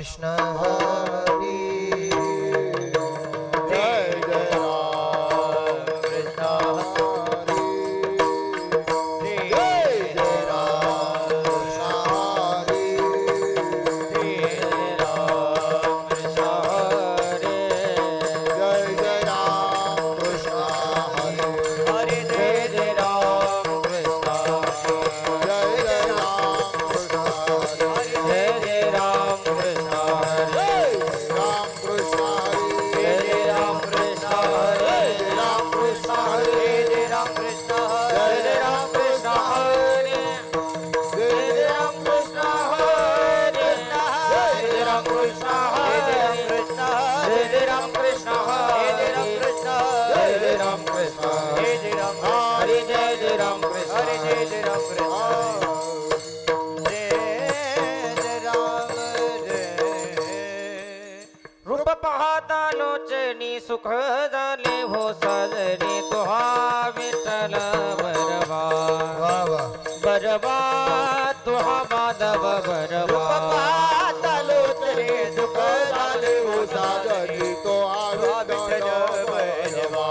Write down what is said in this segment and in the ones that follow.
कृष्ण हरी जय जय राम कृष्ण हरी जय जय राम कृष्ण हरी जय राम कृष्ण हरी जय जय राम कृष्ण हरी हरे जय जय राम कृष्ण जय जय राम कृष्ण हरी जय जय राम कृष्ण हरे राम कृष्ण हरी जय जय राम कृष्ण हरे राम कृष्ण हरे जय राम कृष्ण हरे जय राम कृष्ण हरे जय राम कृष्ण हरे जय राम कृष्ण हरे जय राम कृष्ण हरे जय राम कृष्ण हरे जय राम हरे जय जय राम कृष्ण हरे जय जय राम कृष्ण रूप पाहता लोचनी सुख झाले हो साजरे तुहा विठ्ठल बरवा वा वा बरवा तुहा माधव बरवा पाहतालो तरी सुख झाले हो सागरी तो विठ्ठल बरवा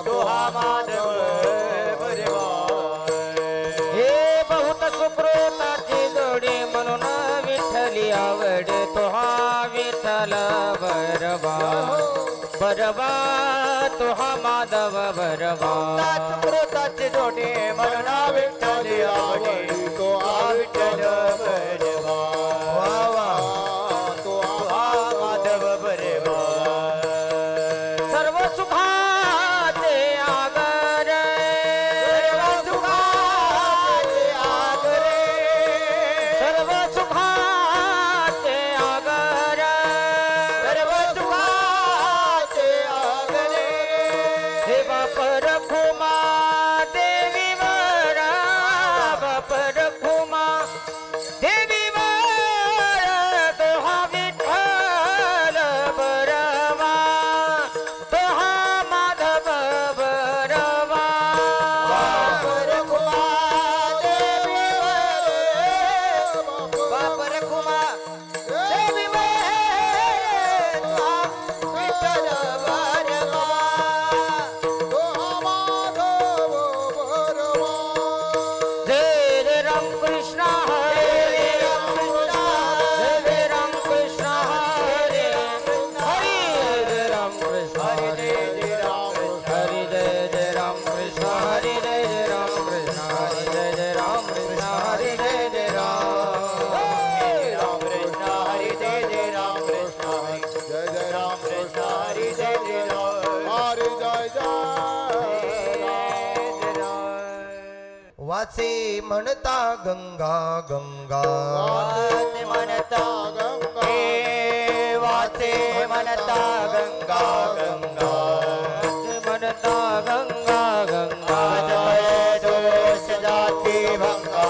तो माधव बरवा हे बहुत सुकृताची जोडी म्हणून विठ्ठली आवडे तुहा विठ्ठल बरवा बरवा तुहा माधव बरवा सुकृताची जोडी म्हणून विठ्ठल आवडी तो विठ्ठल बरवा वा वा तो माधव बरवा सर्व सुखाचे आगर सर्व सुखाचे आगर हे बाप रखुमा देवी वर बाप रखुमा देवी वर तोहा विठ्ठल बरवा तोहा माधव बरवा जय जय राम कृष्ण हरे जय राम कृष्ण हरे हरे जय राम कृष्ण हरे हरे जय जय राम कृष्ण हरे जय जय राम कृष्ण हरे जय जय राम कृष्ण हरे जय जय वाचे म्हणता गंगा गंगा म्हणता गंगा गंगा म्हणता गंगा गंगा दोष जाते भंगा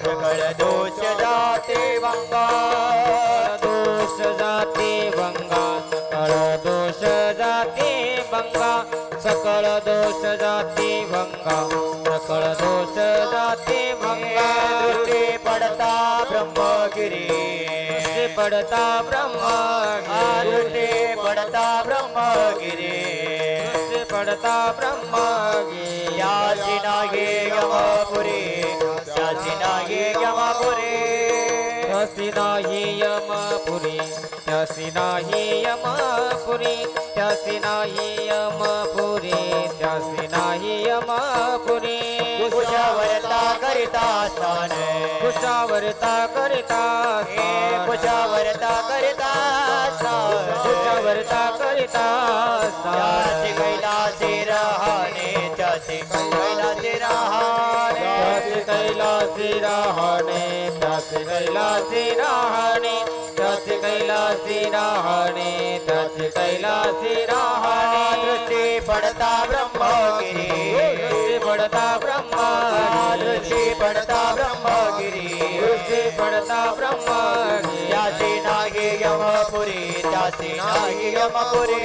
सगळ दोष जाते भंगा दोष जाते भंगा सकळ दोष जाते भंगा सकळ दोष जाते भंगा सकळ दोष जाते भंगा दृष्टी पडता ब्रह्मगिरी पडता ब्रह्मगिरी दृष्टी पडता ब्रह्मगिरी पडता ब्रह्मगिरी याची नागे यमपुरी याची नागे यमपुरी त्यासी नाही यमपुरी त्यासी नाही यमपुरी त्यासी नाही यमपुरी त्यासी नाही यमपुरी कुशावरता करिता स्थान कुशावरता करिता कुशावरता करिता स्थान कुशावरता करिता त्याची कैलासी राहणे त्याची कैलासी राहणे त्याचे कैलासी राहणे त्याचे कैलासी राहणे त्याचे कैलासी राहणे त्याचे कैलासी राहणे दृष्टी पडता ब्रह्मगिरी दृष्टी पडता ब्रह्मगिरी दृष्टी पडता ब्रह्मगिरी दृष्टी पडता ब्रह्मगिरी त्याची नागे यमपुरी त्याची नागे यमपुरी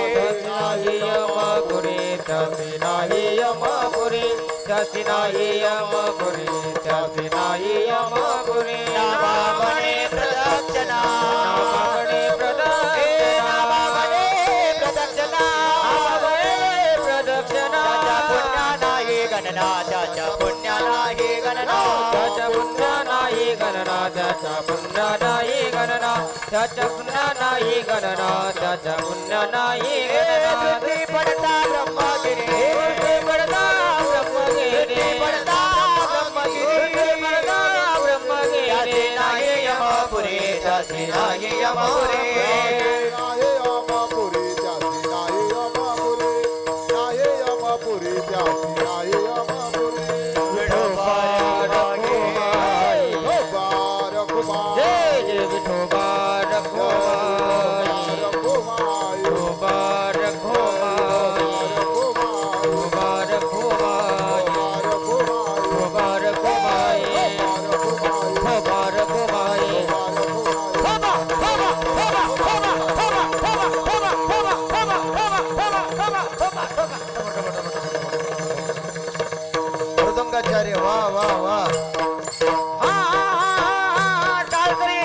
त्यासी नाही यमपुरी त्यासी नाही यमपुरी त्यासी नाही यमपुरी त्यासी नाही यमपुरी नामामणे प्रदा गणना त्याच्या पुण्या नाही गणना त्याच्या पुण्य नाही गणना त्याच्या पुण्य नाही गणना त्याच्या पुण्य नाही गणना त्याच्या पुण्य नाही गणना दृष्टी पडता ब्रह्मगिरी दृष्टी पडता ब्रह्मगिरी पडता ब्रह्मगिरी पडता ब्रह्मगिरी त्याचे नाही यमपुरी त्याचे नाही यमपुरी विठोबा रखुमाई जय जय विठोबा रखुमाई विठोबा रखुमाई विठोबा रखुमाई विठोबा रखुमाई विठोबा रखुमाई मृदंगाचार्य वा वा वा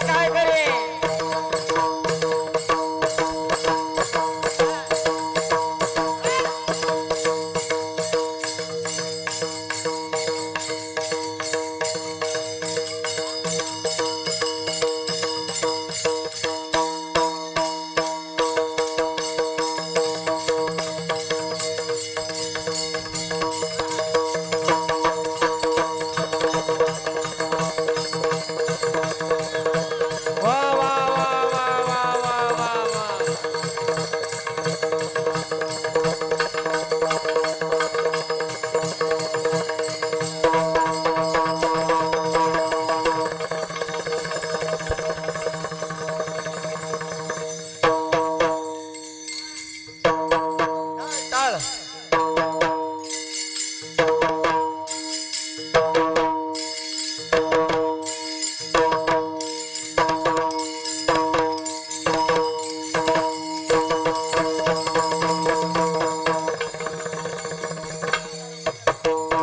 काय करे वा वा वा वा वा वा वा वा टाळ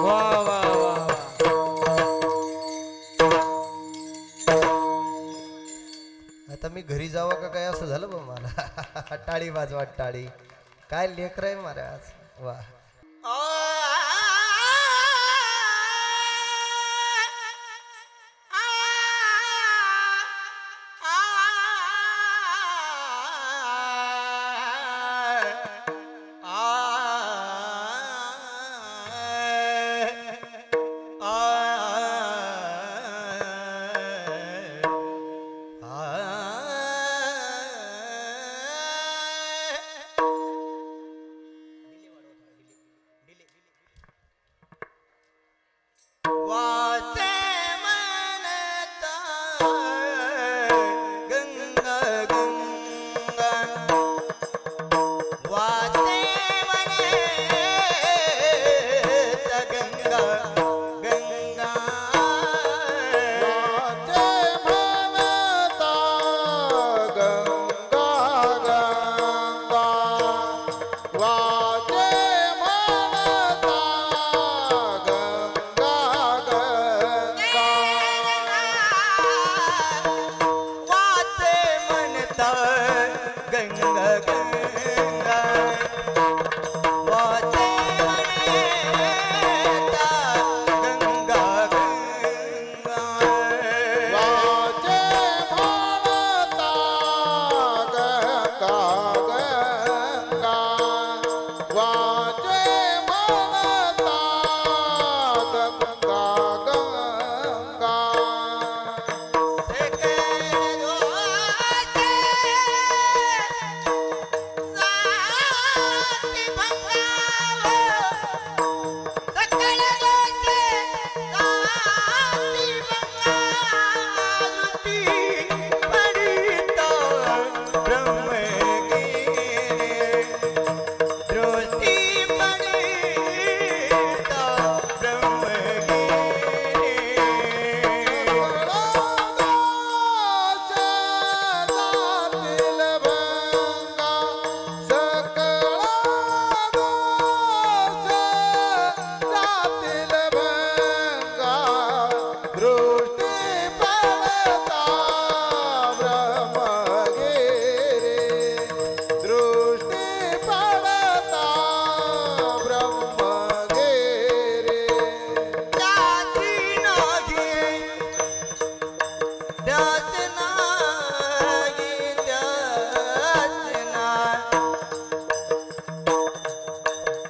वा वा वा आता मी घरी जावं का काय असं झालं बा मला टाळी वाजवा टाळी काय लेकर आहे महाराज वा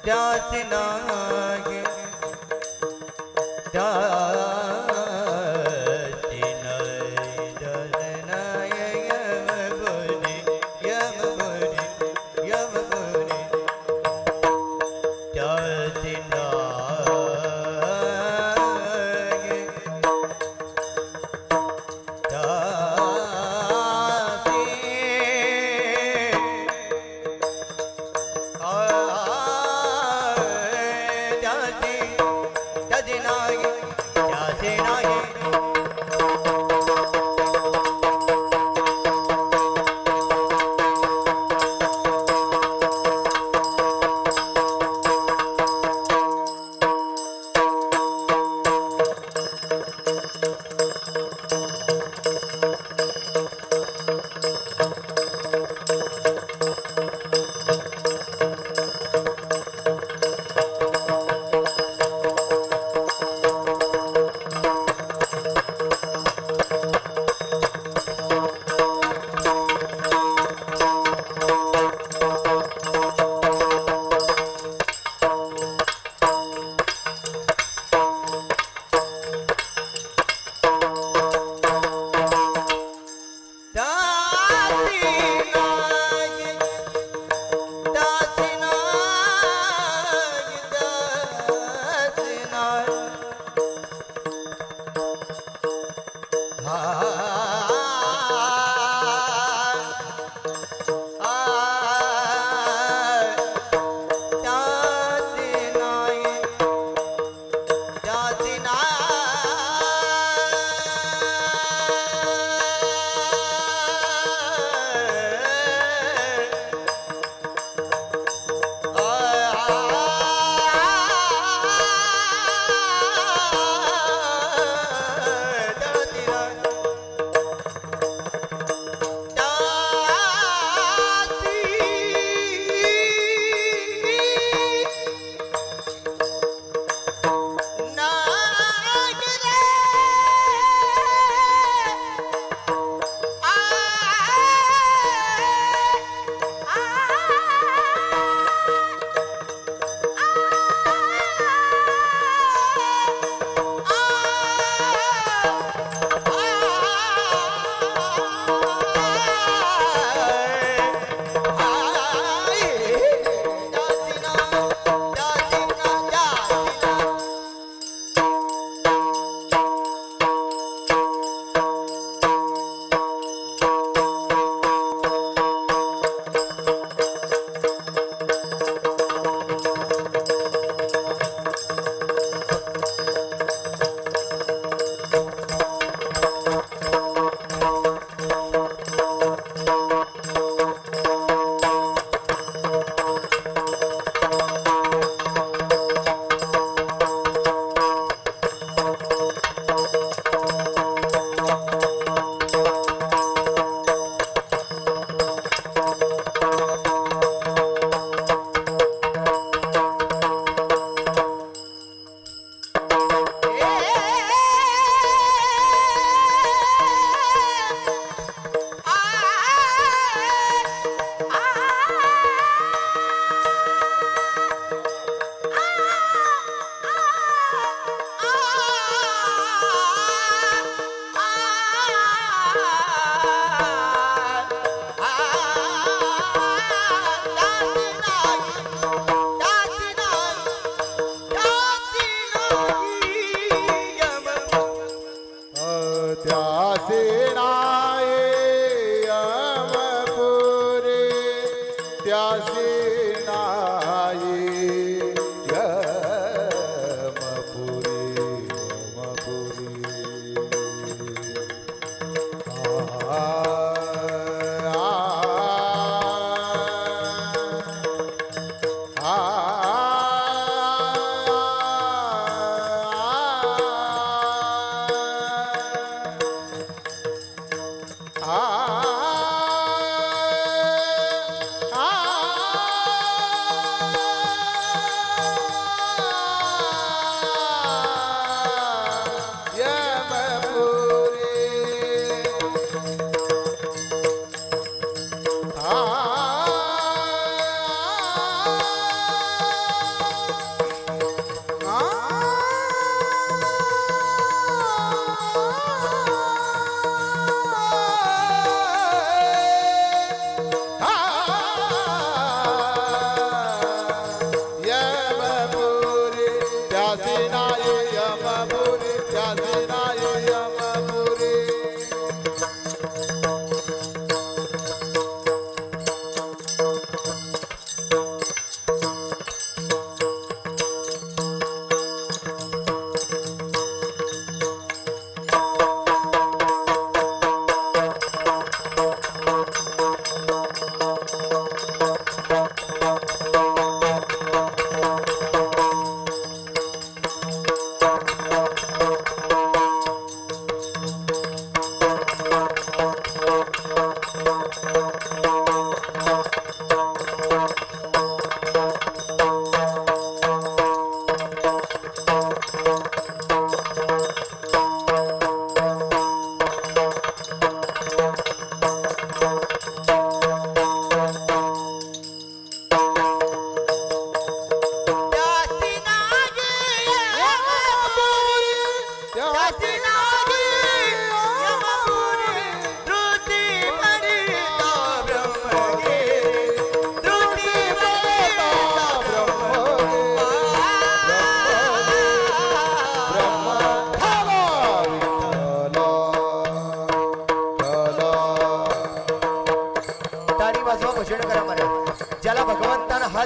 त्यास नाही त्यासी नाही त्यास नाही यम बोले त्यासी नाही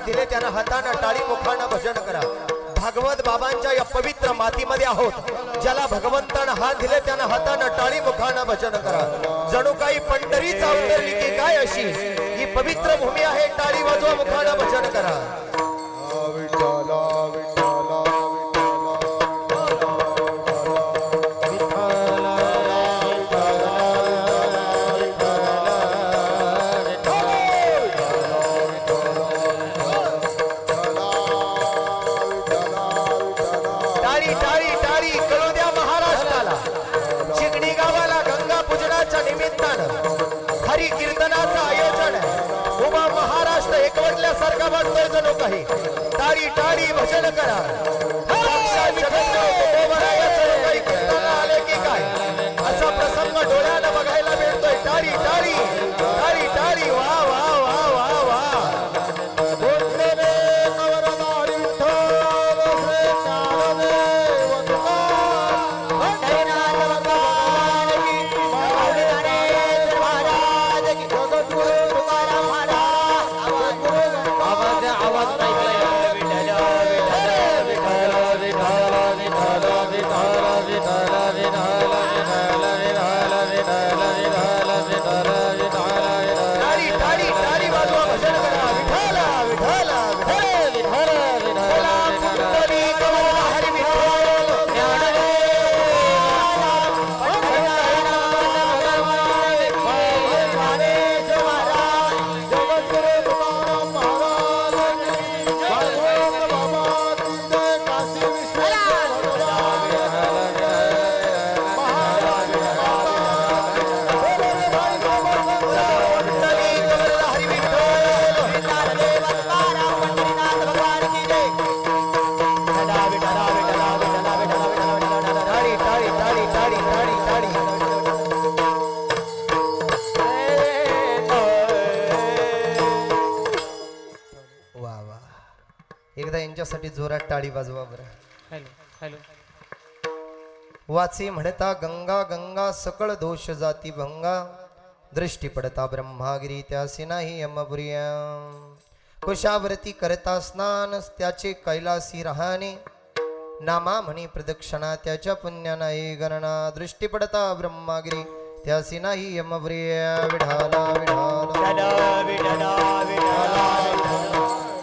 हात दिले त्यानं हातानं टाळी मुखानं भजन करा. भागवत बाबांच्या या पवित्र मातीमध्ये आहोत. ज्याला भगवंतानं हात दिले त्यानं हातानं टाळी मुखानं भजन करा. जणू काही पंढरीच अवतरली की काय अशी ही पवित्र भूमी आहे. टाळी वाजवा मुखानं भजन करा. विठ्ठला विठ्ठला टाळी टाळी टाळी कळू द्या महाराष्ट्राला. चिकणी गावाला गंगा पूजनाच्या निमित्तानं हरी कीर्तनाचं आयोजन आहे. उभा महाराष्ट्र एकवटल्यासारखा वाटतोय जणू काही. टाळी टाळी भजन करा. साक्षात जगन्नाथ तुकोबरायाचं जणू काही कीर्तनाला आले की काय असा प्रसंग डोळ्यानं बघायला मिळतोय. टाळी टाळी टाळी टाळी वा वा वा वा वा. टाळी टाळी टाळी वाजवा भजन करा. विठ्ठला विठ्ठला विठ्ठला पुंडली कमला हरी टाळी टाळी टाळी टाळी टाळी टाळी. वा वा. एकदा यांच्यासाठी जोरात टाळी वाजवा बरं. हॅलो हॅलो वाचे म्हणता गंगा गंगा सकळ दोष जाती भंगा. दृष्टी पडता ब्रह्मागिरी त्यासी नाही यमपुरिया. कुशावरती करता स्नान त्याचे कैलासी राहणे. नामा म्हणी प्रदक्षिणा त्याच्या पुण्या नाही गणना. दृष्टी पडता ब्रह्मागिरी त्यासी नाही यमपुरिया. विढाला विढाला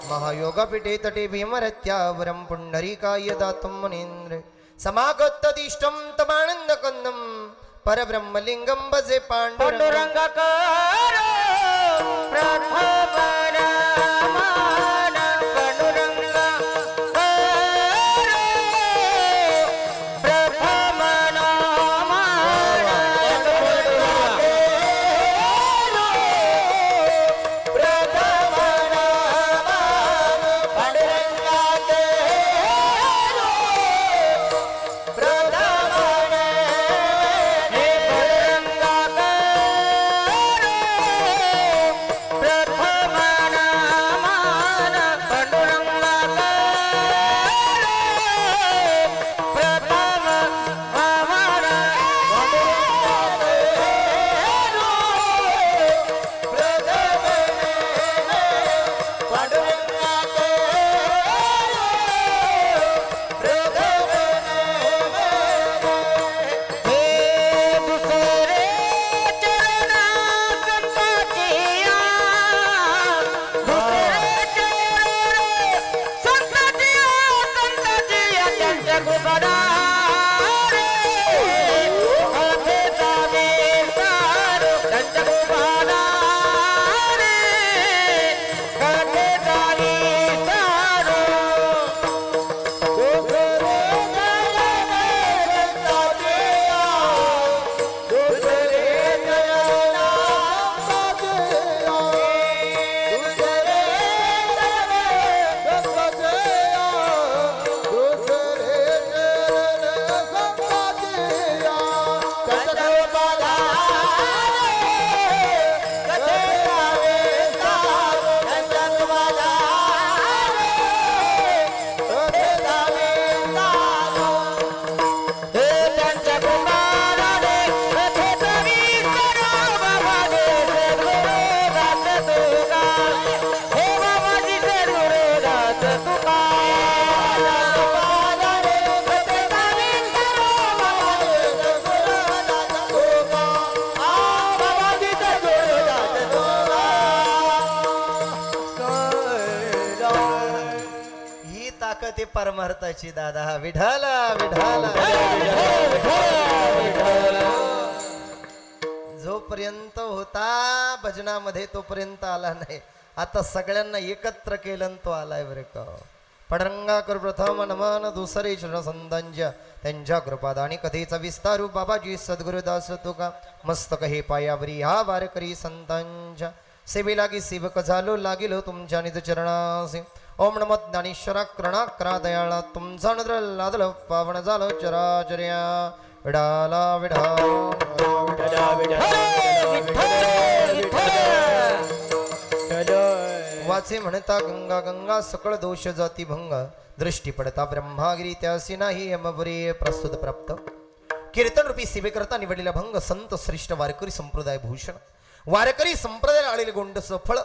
महायोगपीठे तटे भीमरत्यावरं पुंडरीकाय दातुं मुनीन्द्र. समागतदिष्टं तमानंद कंदं परब्रह्मलिंगं भजे पांडुरंग. पांडुरंगाकार प्रथम नामान पांडुरंगाकार प्रथम नामान प्रथम नामान पांडुरंगाचे. प्रथम ते परमार्थाची दादा विठाला विठाला जोपर्यंत होता भजनामध्ये तोपर्यंत आला नाही. आता सगळ्यांना एकत्र केलं आणि तो आलाय बरे का. पडरंगा कर प्रथम नमन दुसरे चरण संतांच्या त्यांच्या कृपाद आणि कथेचा विस्तारू बाबाजी सद्गुरुदास तुका मस्तक हे पायावरी हा वारकरी संतांच्या सेवे लागी सेवक झालो लागिलो तुमच्या निज चरणासी. ओम नमो ज्ञानेश्वरा करणा करा दयाळा तुमचा नद्र लादल पावन झालो चराचर्या विडाला विढा वाचे म्हणता गंगा गंगा सकळ दोष जाती भंगा दृष्टी पडता ब्रह्मागिरी त्यासी नाही यमपुरी प्रस्तुत प्राप्त कीर्तन रूपी सेवे करता निवडलेला भंग संत श्रेष्ठ वारकरी संप्रदाय भूषण वारकरी संप्रदाय आलेले गोंड सफळ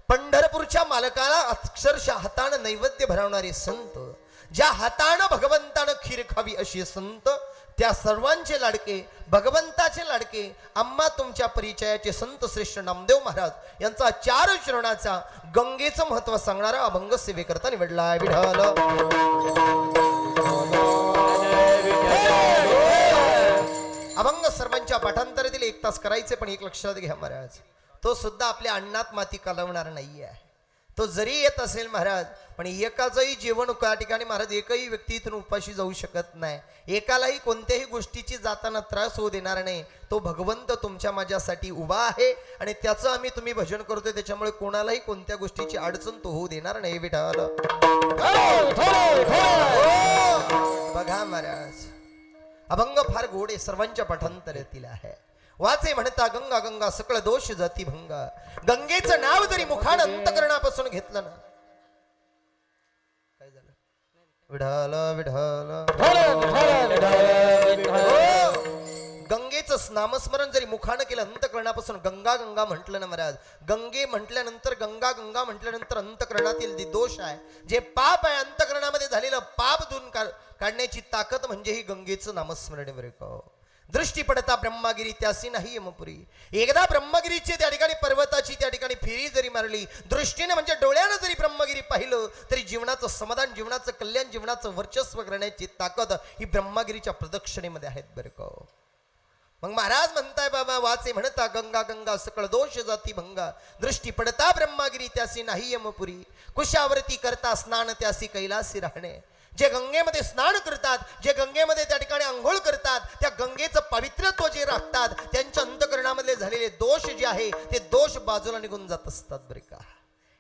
पंढरपूरच्या मालकाला अक्षरशः हातानं नैवेद्य भरवणारे संत ज्या हातानं भगवंतानं खीर खावी अशी संत त्या सर्वांचे लाडके भगवंताचे लाडके आम्हा तुमच्या परिचयाचे संत श्रेष्ठ नामदेव महाराज यांचा 4 चरणाचा गंगेचं महत्व सांगणारा अभंग सेवेकरता निवडला विठ्ठल. अभंग सर्वांच्या पाठांतरातील 1 तास करायचे पण एक लक्षात घ्या महाराज तो सुद्धा आपल्या अन्नात माती कालवणार नाहीये. तो जरी येत असेल महाराज पण एकाचंही जेवण त्या ठिकाणी महाराज एकही व्यक्ती इथून उपाशी जाऊ शकत नाही. एकालाही कोणत्याही गोष्टीची जाताना त्रास होऊ देणार नाही. तो भगवंत तुमच्या माझ्यासाठी उभा आहे आणि त्याचं आम्ही तुम्ही भजन करतोय त्याच्यामुळे कोणालाही कोणत्या गोष्टीची अडचण तो होऊ देणार नाही विठाला. बघा महाराज अभंग फार गोड आहे सर्वांच्या पाठांतरातील आहे. वाचे म्हणता गंगा गंगा सकळ दोष जाती भंगा गंगेचं नाव जरी मुखान अंतकरणापासून घेतलं ना काय झालं विठाला विठाला गंगेचं नामस्मरण जरी मुखानं केलं अंतकरणापासून गंगा गंगा म्हटलं ना महाराज गंगे म्हटल्यानंतर गंगा गंगा म्हटल्यानंतर अंतकरणातील दोष आहे जे पाप आहे अंतकरणामध्ये झालेलं पाप धुवून काढण्याची ताकद म्हणजे ही गंगेचं नामस्मरण बरे का. दृष्टी पडता ब्रह्मागिरी त्यासी नाही यमपुरी एकदा ब्रह्मगिरीची त्या ठिकाणी पर्वताची त्या ठिकाणी फेरी जरी मारली दृष्टीने म्हणजे डोळ्यानं जरी ब्रह्मगिरी पाहिलं तरी जीवनाचं समाधान जीवनाचं कल्याण जीवनाचं वर्चस्व करण्याची ताकद ही ब्रह्मगिरीच्या प्रदक्षिणेमध्ये आहेत बरं का. मग महाराज म्हणताय बाबा वाचे म्हणता गंगा गंगा सकळ दोष जाती भंगा दृष्टी पडता ब्रह्मागिरी त्यासी नाही यमपुरी कुशावरती करता स्नान त्यासी कैलासी राहणे. जे गंगेमध्ये स्नान करतात जे गंगेमध्ये त्या ठिकाणी आंघोळ करतात त्या गंगेचं पवित्रत्व जे राखतात त्यांच्या अंतकरणामधले झालेले दोष जे आहे ते दोष बाजूला निघून जात असतात बरे का.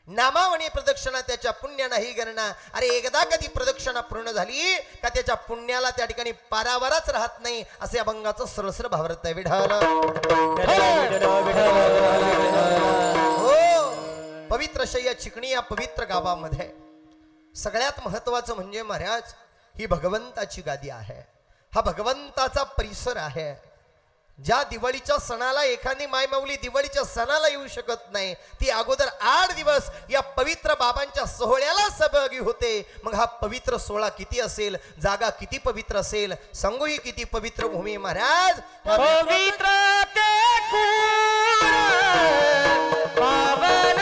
नामावणी प्रदक्षिणा त्याच्या पुण्य नाही गणना. अरे एकदा कधी प्रदक्षिणा पूर्ण झाली का त्याच्या पुण्याला त्या ठिकाणी पारावारच राहत नाही असे अभंगाचं सरसर भावार्थ आहे विठाला. हो पवित्र शय्या चिकणी या पवित्र गावामध्ये सगळ्यात महत्वाचं म्हणजे महाराज ही भगवंताची गादी आहे. हा भगवंताचा परिसर आहे. ज्या दिवाळीच्या सणाला एखादी मायमाऊली दिवाळीच्या सणाला येऊ शकत नाही ती अगोदर 8 दिवस या पवित्र बाबांच्या सोहळ्याला सहभागी होते. मग हा पवित्र सोहळा किती असेल जागा किती पवित्र असेल सांगू ही किती पवित्र भूमी महाराज पवित्र ते पावन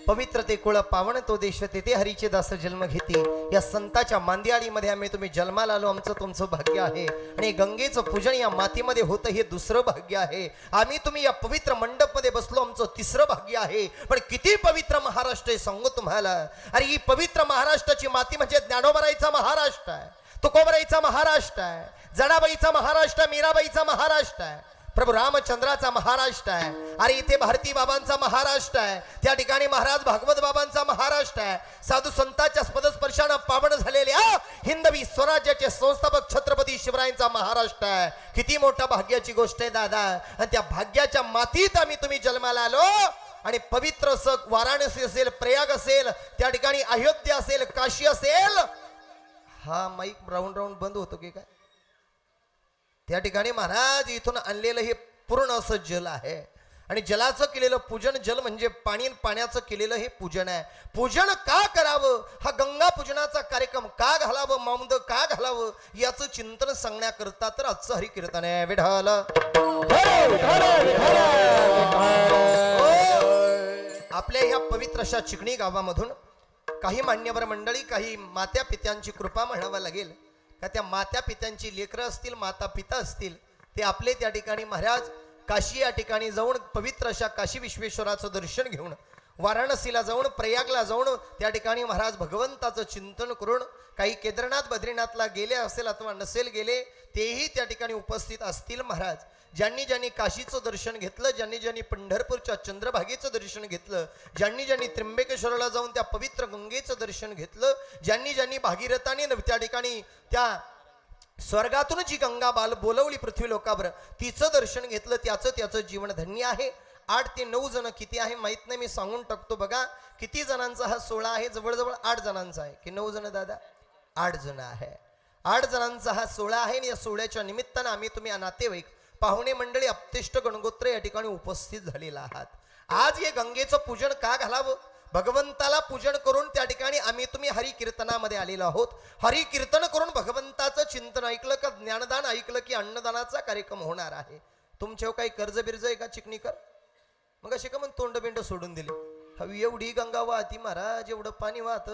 पवित्र ते कुळ पावन तो देश तेथे हरीचे दास जन्म घेते. या संताच्या मांदियाळीमध्ये आम्ही तुम्ही जन्माला आलो, आमचं तुमचं भाग्य आहे. आणि गंगेचं पूजन या मातीमध्ये होतं हे दुसरं भाग्य आहे. आम्ही तुम्ही या पवित्र मंडप मध्ये बसलो, आमचं तिसरं भाग्य आहे. पण किती पवित्र महाराष्ट्र आहे सांगू तुम्हाला. अरे ही पवित्र महाराष्ट्राची माती म्हणजे ज्ञानोबराईचा महाराष्ट्र आहे, तुकोबराईचा महाराष्ट्र आहे, जनाबाईचा महाराष्ट्र, मीराबाईचा महाराष्ट्र आहे, प्रभू रामचंद्राचा महाराष्ट्र आहे. अरे इथे भारती बाबांचा महाराष्ट्र आहे, त्या ठिकाणी महाराज भागवत बाबांचा महाराष्ट्र आहे. साधू संतांच्या पदस्पर्शानं पावन झालेल्या हिंदवी स्वराज्याचे संस्थापक छत्रपती शिवरायांचा महाराष्ट्र आहे. किती मोठा भाग्याची गोष्ट आहे दादा. आणि त्या भाग्याच्या मातीत आम्ही तुम्ही जन्माला आलो. आणि पवित्र वाराणसी असेल, प्रयाग असेल, त्या ठिकाणी अयोध्या असेल, काशी असेल. हा माईक राऊंड राऊंड बंद होतो की काय? त्या ठिकाणी महाराज इथून आणलेलं हे पूर्ण असं जल आहे. आणि जलाचं केलेलं पूजन, जल म्हणजे पाणी, पाण्याचं केलेलं हे पूजन आहे. पूजन का करावं, हा गंगा पूजनाचा कार्यक्रम का घालावं, मामुद का घालावं, याचं चिंतन सांगण्याकरता तर आजचं हरिकीर्तन आहे. विठ्ठल आपल्या ह्या पवित्र अशा चिकणी गावामधून काही मान्यवर मंडळी, काही मात्या पित्यांची कृपा म्हणावं लागेल का, त्या मात्या पित्यांची लेकरं असतील, माता पिता असतील, ते आपले त्या ठिकाणी महाराज काशी या ठिकाणी जाऊन पवित्र अशा काशी विश्वेश्वराचं दर्शन घेऊन, वाराणसीला जाऊन, प्रयागला जाऊन त्या ठिकाणी महाराज भगवंताचं चिंतन करून, काही केदारनाथ बद्रीनाथला गेले असेल अथवा नसेल गेले तेही त्या ठिकाणी उपस्थित असतील महाराज. ज्यांनी ज्यांनी काशीचं दर्शन घेतलं, ज्यांनी ज्यांनी पंढरपूरच्या चंद्रभागेचं दर्शन घेतलं, ज्यांनी ज्यांनी त्र्यंबकेश्वराला जाऊन त्या पवित्र गंगेचं दर्शन घेतलं, ज्यांनी ज्यांनी भागीरथाने त्या ठिकाणी त्या स्वर्गातून जी गंगा बोलवली पृथ्वी लोकावर, तिचं दर्शन घेतलं, त्याचं जीवन धन्य आहे. 8 ते 9 जण किती आहे माहित नाही, मी सांगून टाकतो बघा. किती जणांचा हा सोहळा आहे? जवळजवळ 8 जणांचा आहे की 9 जण दादा? 8 जण आहे. 8 जणांचा हा सोहळा आहे. आणि या सोहळ्याच्या निमित्तानं आम्ही तुम्ही नातेवाईक, पाहुणे मंडळी, अपतिष्ट गणगोत्र या ठिकाणी उपस्थित झालेला आहात. आज हे गंगेचं पूजन का घालावं? भगवंताला पूजन करून त्या ठिकाणी आम्ही तुम्ही हरी कीर्तनामध्ये आलेलो आहोत. हरी कीर्तन करून भगवंताचं चिंतन ऐकलं का, ज्ञानदान ऐकलं की अन्नदानाचा कार्यक्रम होणार आहे. तुमच्यावर काही कर्ज बिर्ज आहे का चिकणीकर? मग असे का मग तोंड बिंड सोडून दिली. हवी एवढी गंगा वाहती महाराज, एवढं पाणी वाहत,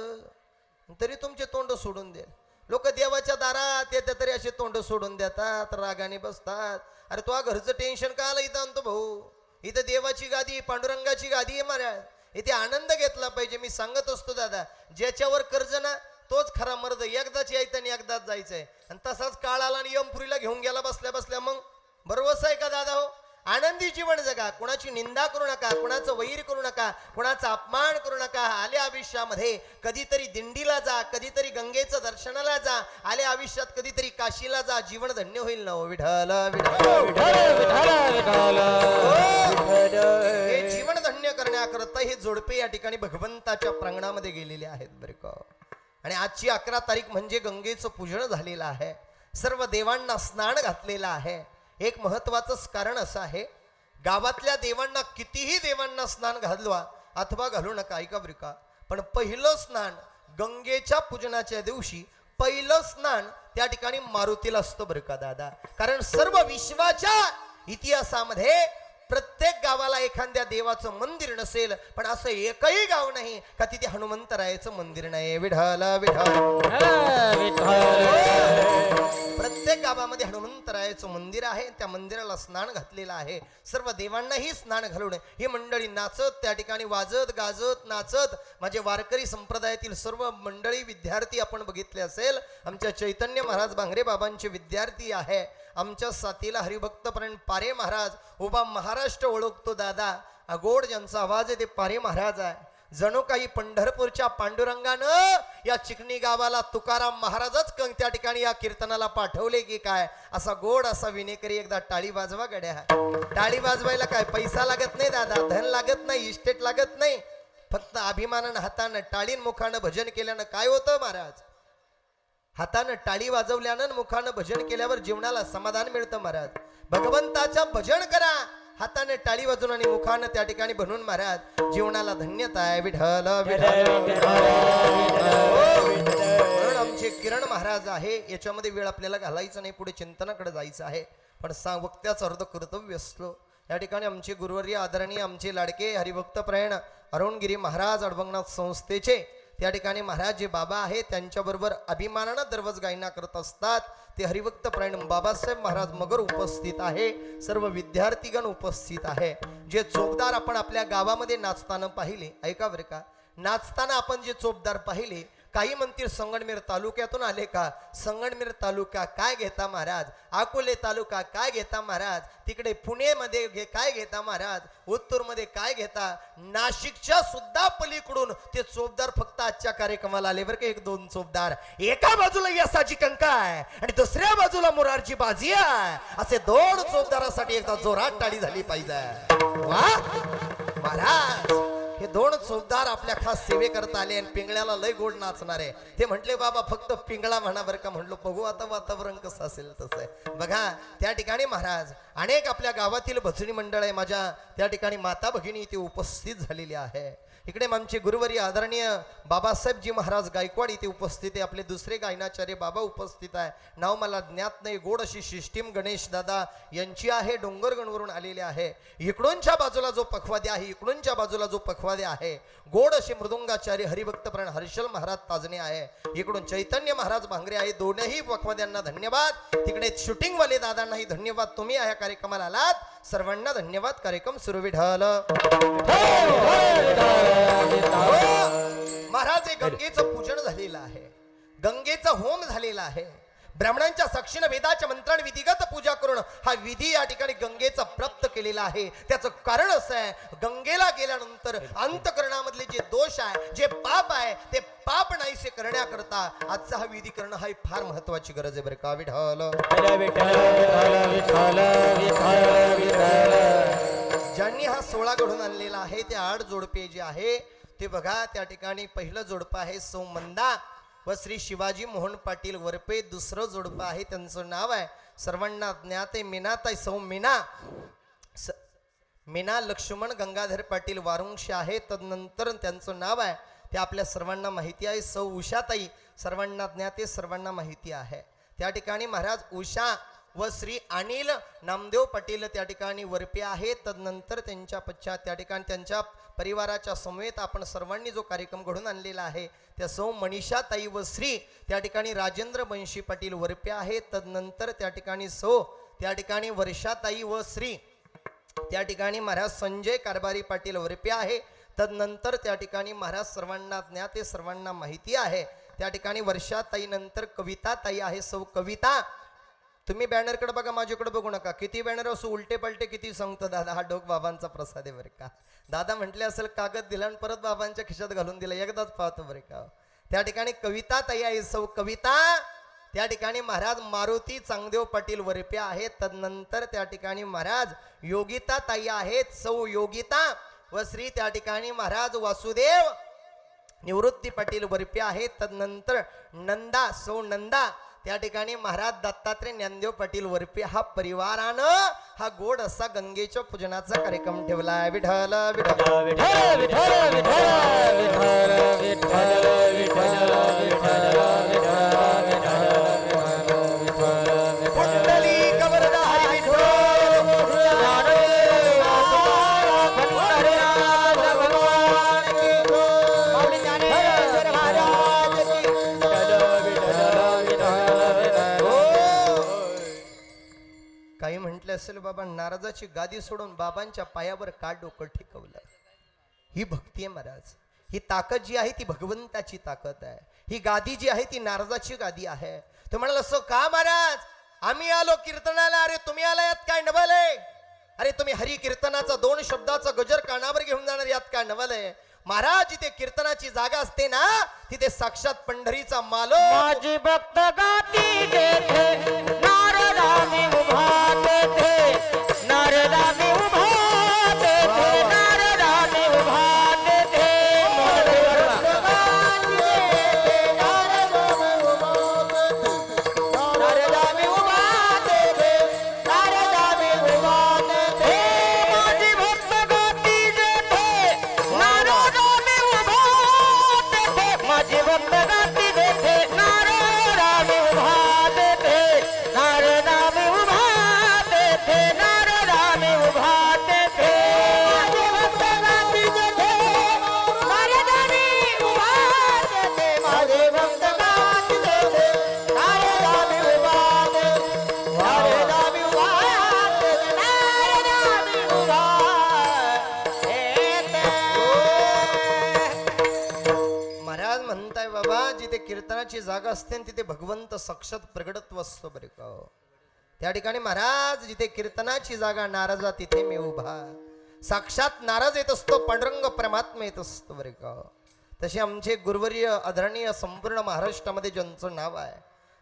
तरी तुमचे तोंड सोडून दे. लोक देवाच्या दारात येतात तरी असे तोंड सोडून देतात, रागाने बसतात. अरे तुझ्या घरचं टेन्शन का आलं इथं आणतो भाऊ? इथं देवाची गादी, पांडुरंगाची गादी आहे महाराज. इथे आनंद घेतला पाहिजे. मी सांगत असतो दादा, ज्याच्यावर कर्ज ना तोच खरा मर्द. एकदाच यायचं आणि एकदाच जायचंय. आणि तसाच काळ आला आणि यमपुरीला घेऊन गेला बसल्या बसल्या. मग बरोबर आहे का दादा? हो, आनंदी जीवन जगा. कुणाची निंदा करू नका, कुणाचं वैर करू नका, कुणाचा अपमान करू नका. आल्या आयुष्यामध्ये कधीतरी दिंडीला जा, कधीतरी गंगेचं दर्शनाला जा, आल्या आयुष्यात कधीतरी काशीला जा, जीवन धन्य होईल ना. विठ्ठल हे जीवन धन्य करण्याकरता हे जोडपे या ठिकाणी भगवंताच्या प्रांगणामध्ये गेलेले आहेत बरं का. आणि आजची 11 तारीख म्हणजे गंगेचं पूजन झालेलं आहे. सर्व देवांना स्नान घातलेलं आहे. एक महत्वाचं कारण असं आहे, गावातल्या देवांना, कितीही देवांना स्नान घालवा अथवा घालू नका, ऐका बरं का, पण पहिलं स्नान गंगेच्या पूजनाच्या दिवशी, पहिलं स्नान त्या ठिकाणी मारुतीला असतं बरं का दादा. कारण सर्व विश्वाच्या इतिहासामध्ये प्रत्येक गावाला एखाद्या देवाचं मंदिर नसेल, पण असं एकही गाव नाही का तिथे हनुमंतरायाचं मंदिर नाही. विठ्ठल प्रत्येक गावामध्ये हनुमंतरायाचं मंदिर आहे. त्या मंदिराला स्नान घातलेलं आहे. सर्व देवांनाही स्नान घालून ही मंडळी नाचत, त्या ठिकाणी वाजत गाजत नाचत, माझे वारकरी संप्रदायातील सर्व मंडळी, विद्यार्थी आपण बघितले असेल. आमच्या चैतन्य महाराज बांगरे बाबांचे विद्यार्थी आहे. आमच्या साथीला हरिभक्तपर्यंत पारे महाराज, उभा महाराष्ट्र ओळखतो दादा. अगोड ज्यांचा आवाज आहे ते पारे महाराज आहे. जणू काही पंढरपूरच्या पांडुरंगानं या चिकणी गावाला तुकाराम महाराजच त्या ठिकाणी या कीर्तनाला पाठवले की काय. असा गोड असा विनेकरी एकदा टाळी वाजवा गड्या. टाळी वाजवायला काय पैसा लागत नाही दादा, धन लागत नाही, इस्टेट लागत नाही. फक्त अभिमानानं हातानं टाळीन मुखानं भजन केल्यानं काय होतं महाराज? हातानं टाळी वाजवल्यानं मुखानं भजन केल्यावर जीवनाला समाधान मिळतं महाराज. भगवंताचं भजन करा, हाताने टाळी वाजून आणि मुखानं त्या ठिकाणी बनवून महाराज, जीवनाला धन्यता आहे. विठ्ठल म्हणून आमचे किरण महाराज आहे. याच्यामध्ये वेळ आपल्याला घालायचा नाही, पुढे चिंतनाकडे जायचं आहे. पण वक्त्याचं अर्ध कर्तव्य असलो या ठिकाणी आमचे गुरुवर्य आदरणीय आमचे लाडके हरिभक्त प्रयाण अरुणगिरी महाराज अडभंगनाथ संस्थेचे त्या ठिकाणी महाराज जे बाबा आहेत त्यांच्याबरोबर अभिमानानं दररोज गायना करत असतात ते हरिभक्त प्रयाण बाबासाहेब महाराज मगर उपस्थित आहे. सर्व विद्यार्थीगण उपस्थित आहे. जे चोपदार आपण आपल्या गावामध्ये नाचताना पाहिले, ऐका बरं का, नाचताना आपण जे चोपदार पाहिले, काही म्हणतील संगमनेर तालुक्यातून आले का, संगमनेर तालुका काय घेता महाराज, अकोले तालुका काय घेता महाराज, तिकडे पुणेमध्ये काय घेता महाराज, उत्तरमध्ये काय घेता, नाशिकच्या सुद्धा पलीकडून ते चोपदार फक्त आजच्या कार्यक्रमाला आले बरं का. एक दोन चोपदार, एका बाजूला यसाची कंका आहे आणि दुसऱ्या बाजूला मुरारची बाजी आहे, असे दोन चोपदारासाठी एकदा जोरात टाळी झाली पाहिजे. वा महाराज, हे दोन चोपदार आपल्या खास सेवे करता आले आणि पिंगळ्याला लय गोड नाचणार आहे. ते म्हटले बाबा फक्त पिंगळा म्हणा बरं का. म्हटलं बघू आता वातावरण कसं असेल तसं आहे. बघा त्या ठिकाणी महाराज अनेक आपल्या गावातील भजनी मंडळ आहे, माझ्या त्या ठिकाणी माता भगिनी इथे उपस्थित झालेली आहे. इकडे आमचे गुरुवर्य आदरणीय बाबासाहेबजी महाराज गायकवाड इथे उपस्थित आहे. आपले दुसरे गायनाचार्य बाबा उपस्थित आहे. नाव मला ज्ञात नाही. गोड अशी सिस्टीम गणेश दादा यांची आहे, डोंगरगणवरून आलेले आहे. इकडूनच्या बाजूला जो पखवाद्या आहे, इकडूनच्या बाजूला जो पखवाद्या आहे, गोड असे मृदुंगाचार्य हरिभक्त प्राण हर्षल महाराज ताजणे आहे. इकडून चैतन्य महाराज भांगरे आहे. दोनही पखवाद्यांना धन्यवाद. तिकडे शूटिंग वाले दादांनाही धन्यवाद. तुम्ही या कार्यक्रमाला आलात, सर्वांना धन्यवाद. कार्यक्रम सुरू विढाल. महाराज हे गंगेचं पूजन झालेलं आहे, गंगेचा होम झालेला आहे. ब्राह्मणांच्या साक्षीने वेदाच्या मंत्राने विधिगत पूजा करून हा विधी या ठिकाणी गंगेचा प्राप्त केलेला आहे. त्याचं कारण असं आहे, गंगेला गेल्यानंतर अंतकरणामधले जे दोष आहे, जे पाप आहे, ते पाप नाहीसे करण्याकरता आजचा हा विधी करणं हा फार महत्वाची गरज आहे बरं का. विठ्ठल ज्यांनी हा सोहळा घडून आणलेला आहे ते 8 जोडपे जे आहे ते बघा. त्या ठिकाणी पहिलं जोडपं आहे सौ मंदा व श्री शिवाजी मोहन पाटील वरपे. दुसरं जोडपं आहे, त्यांचं नाव आहे सर्वांना ज्ञात आहे मीनाताई, सौ मीना लक्ष्मण गंगाधर पाटील वारुंश आहे. तदनंतर त्यांचं नाव आहे ते आपल्या सर्वांना माहिती आहे सौ उषाताई, सर्वांना ज्ञात आहे, सर्वांना माहिती आहे. त्या ठिकाणी महाराज उषा व श्री अनिल नामदेव पाटील त्या ठिकाणी वरपे आहेत. तदनंतर त्यांच्या पश्चात त्या ठिकाणी त्यांच्या परिवाराच्या समवेत आपण सर्वांनी जो कार्यक्रम घडून आणलेला आहे त्या सौ मनीषाताई व श्री त्या ठिकाणी राजेंद्र बंशी पाटील वरपे आहेत. तदनंतर त्या ठिकाणी सौ त्या ठिकाणी वर्षाताई व श्री त्या ठिकाणी महाराज संजय कारभारी पाटील वरपे आहे. तदनंतर त्या ठिकाणी महाराज सर्वांना ज्ञात आहे, सर्वांना माहिती आहे. त्या ठिकाणी वर्षाताई नंतर कविताताई आहे, सौ कविता. तुम्ही बॅनरकडे बघा, माझ्याकडे बघू नका. किती बॅनर असो उलटे पलटे किती सांगतो दादा, हा डोक बाबांचा प्रसाद आहे बरं का. दादा म्हटले असेल कागद दिला आणि परत बाबांच्या खिशात घालून दिला, एकदाच पाहतो बरं का. त्या ठिकाणी कविता ताई आहे, सौ कविता. त्या ठिकाणी महाराज मारुती चांगदेव पाटील वरपे आहेत. तदनंतर त्या ठिकाणी महाराज योगिता ताई आहेत, सौ योगिता व श्री त्या ठिकाणी महाराज वासुदेव निवृत्ती पाटील वरपे आहेत. तदनंतर नंदा, सौ नंदा त्या ठिकाणी महाराज दत्तात्रय ज्ञानदेव पाटील वरपे. हा परिवारानं हा गोड असा गंगेच्या पूजनाचा कार्यक्रम ठेवला आहे. विठ्ठल विठ्ठल विठ्ठल विठ्ठल काही म्हटले असेल बाबा नारदाची गादी सोडून बाबांच्या पायावर का डोकं ठेवलं. ही भक्ती आहे महाराज. ही ताकद जी आहे ती भगवंताची ताकद आहे. ही गादी जी आहे ती नारदाची गादी आहे. तो म्हणाल असं का महाराज, आम्ही आलो कीर्तनाला, अरे तुम्ही आला यात काय नवल आहे, अरे तुम्ही हरी कीर्तनाचा 2 शब्दाचा गजर कानावर घेऊन जाणार यात काय नवल आहे. महाराज जिथे कीर्तनाची जागा असते ना तिथे साक्षात पंढरीचा मालो माझी भक्त गाती देते नारदामी उभा देते, नारदामी उभा देते, नारदामी उभा देते. नारदामी उभा देते, नारदामी उभा देते. माझी भक्त गाती देते नारदामी उभा देते, माझी भक्त गाती देते नारदामी उभा देते. म्हणताय बाबा, जिथे कीर्तनाची जागा असते तिथे भगवंत साक्षात प्रगटत्व असतो बरे का हो. त्या ठिकाणी महाराज जिथे कीर्तनाची जागा नाराजा तिथे मी उभा. साक्षात नाराज येत असतो, पांडुरंग परमात्मा येत असतो बरे का हो. तसे आमचे गुरुवर्य आदरणीय संपूर्ण महाराष्ट्रामध्ये ज्यांचं नाव आहे,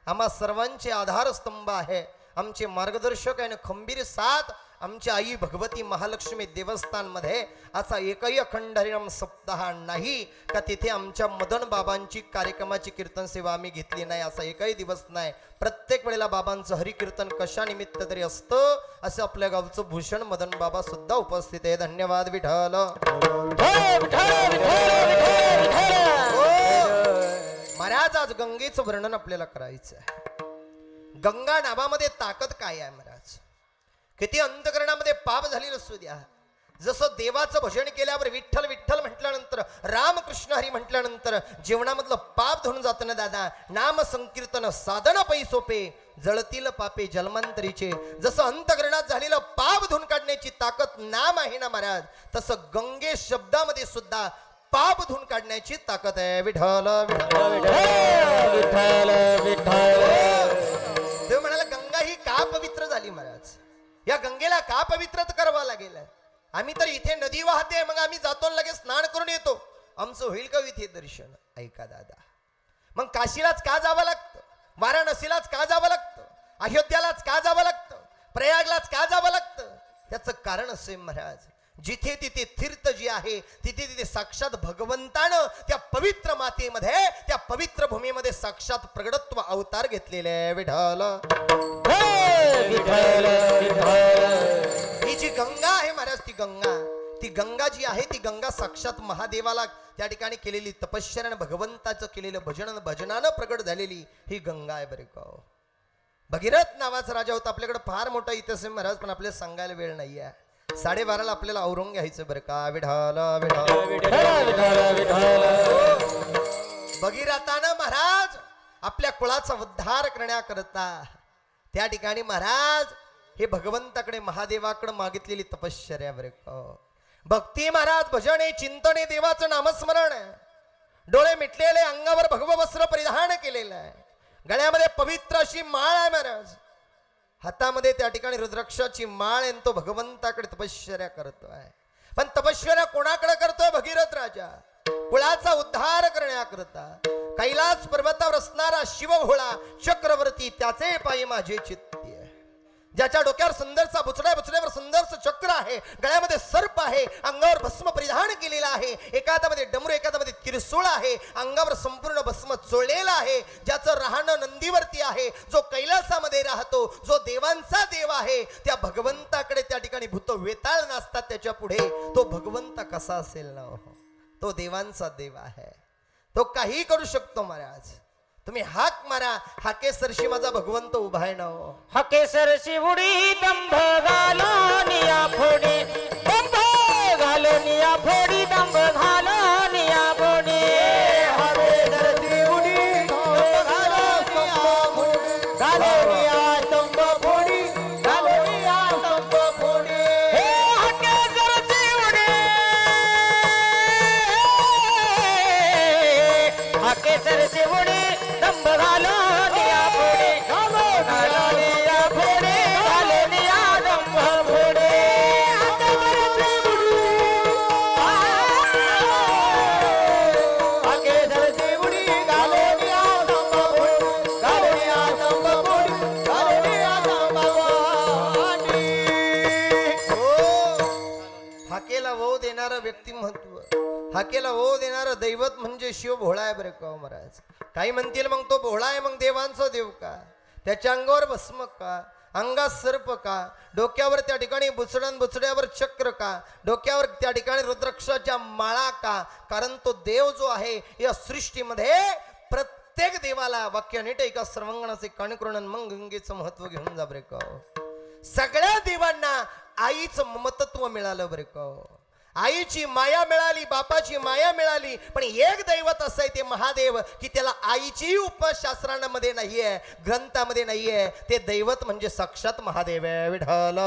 आम्हा सर्वांचे आधारस्तंभ आहे, आमचे मार्गदर्शक आणि खंबीर साथ आमची आई भगवती महालक्ष्मी देवस्थानमध्ये असा एकही अखंड हरिनाम सप्ताह नाही का तिथे आमच्या मदन बाबांची कार्यक्रमाची कीर्तन सेवा आम्ही घेतली नाही, असा एकही दिवस नाही. प्रत्येक वेळेला बाबांचं हरिकीर्तन कशा निमित्त तरी असतं. असं आपल्या गावचं भूषण मदन बाबा सुद्धा उपस्थित आहे. धन्यवाद विठ्ठल. महाराज आज गंगेचं वर्णन आपल्याला करायचं आहे. गंगा नावामध्ये ताकद काय आहे महाराज. किती अंतकरणामध्ये पाप झालेलं असू द्या, जसं देवाचं भजन केल्यावर विठ्ठल विठ्ठल म्हटल्यानंतर रामकृष्ण हरी म्हटल्यानंतर जीवनामधलं पाप धुवून जातं ना दादा. नाम संकीर्तन साधन पै सोपे जळतील पापे जन्मांतरीचे. जसं अंतकरणात झालेलं पाप धुवून काढण्याची ताकद नाम आहे ना महाराज, तसं गंगे शब्दामध्ये सुद्धा पाप धुवून काढण्याची ताकद आहे. विठ्ठल विठ्ठल विठ्ठल. देव म्हणाला गंगा ही का पवित्र झाली महाराज. या गंगेला का पवित्र करावं लागेल. आम्ही तर इथे नदी वाहते, मग आम्ही जातो लगेच स्नान करून येतो, आमचं होईल का इथे दर्शन. ऐका दादा, मग काशीलाच का जावं लागतं, वाराणसीलाच का जावं लागतं, अयोध्यालाच का जावं लागतं, प्रयागलाच का जावं लागतं. त्याचं कारण असे महाराज, जिथे तिथे तीर्थ जी आहे तिथे तिथे साक्षात भगवंतानं त्या पवित्र मातेमध्ये त्या पवित्र भूमीमध्ये साक्षात प्रगटत्व अवतार घेतलेले आहे. विठ्ठल विठ्ठल विठ्ठल. ही जी गंगा आहे महाराज, ती गंगा जी आहे ती गंगा साक्षात महादेवाला त्या ठिकाणी केलेली तपश्चर्या आणि भगवंताचं केलेलं भजनानं प्रगट झालेली ही गंगा आहे बरे का. भगीरथ नावाचा राजा होता. आपल्याकडे फार मोठा इतिहास आहे महाराज, पण आपल्याला सांगायला वेळ नाही आहे. 12:30 आपल्याला औरंग घ्यायचं बरं का. विठ्ठल भगीरथानं महाराज आपल्या कुळाचा उद्धार करण्याकरता त्या ठिकाणी महाराज हे भगवंताकडे महादेवाकडे मागितलेली तपश्चर्या बरं का. भक्ती महाराज, भजन आहे, चिंतन आहे, देवाचं नामस्मरण आहे. डोळे मिटलेले, अंगावर भगव वस्त्र परिधान केलेलं आहे, गळ्यामध्ये पवित्र अशी माळ आहे महाराज, हातामध्ये त्या ठिकाणी रुद्राक्षाची माळ आहे. तो भगवंताकडे तपश्चर्या करतोय. पण तपश्चर्या कोणाकडे करतोय. भगीरथ राजा कुळाचा उद्धार करण्याकरता कैलास पर्वतावर असणारा शिवभोळा चक्रवर्ती त्याचे पायी माझे चित्त आहे. ज्याच्या डोक्यावर सुंदरचा बुचड्यावर सुंदरचं चक्र आहे, गळ्यामध्ये सर्प आहे, अंगावर भस्म परिधान केलेला आहे, एकामध्ये डमरू एकामध्ये त्रिशूळ आहे, अंगावर संपूर्ण भस्म चोळलेला आहे, ज्याचं राहणं नंदीवरती आहे, जो कैलासामध्ये राहतो, जो देवांचा देव आहे, त्या भगवंताकडे त्या ठिकाणी भूत वेताळ नसतात. त्याच्या पुढे तो भगवंत कसा असेल ना. तो देवांचा देव आहे, तो काही करू शकतो महाराज. तुम्ही हाक मारा, हाकेसरशी माझा भगवंत उभा आहे ना. हकेसर शिवडी दंभ घालोनिया फोडी, दंभ घालोनिया फोडी, दंभ घालोनिया फोडी. हकेसर शिवडी दंभ घालोनिया दंभ फोडी, घालोनिया दंभ फोडी. हे हकेसर शिवडी, हकेसर शिवडी दंभ घालोनिया फोडी, घालोनिया फोडी, घालोनिया दंभ फोडी. हकेसर शिवडी घालोनिया दंभ फोडी, घालोनिया दंभ फोडी, घालोनिया दंभ फोडी. हाकेला वो देणारं व्यक्तिमत्व, हाकेला वो देणारं दैवत म्हणजे शिव भोळा आहे बरं का महाराज. काही म्हणतील मग तो भोळा आहे, मग देवांचा देव का, त्याच्या अंगावर भस्म का, अंगात सर्प का, डोक्यावर त्या ठिकाणी बुचड्यावर चक्र का, डोक्यावर त्या ठिकाणी रुद्राक्षाच्या माळा का. कारण तो देव जो आहे या सृष्टीमध्ये प्रत्येक देवाला वाक्य नीट एका सर्वांगणाचे कान करून मग गंगेचं महत्व घेऊन जा बरे का. सगळ्या देवांना आईचं ममतत्व मिळालं बरे का. आईची माया मिळाली, बापाची माया मिळाली, पण एक दैवत असं आहे ते महादेव की त्याला आईची उपशास्त्रांमध्ये नाहीये, ग्रंथामध्ये नाहीये. ते दैवत म्हणजे साक्षात महादेव आहे. विठ्ठल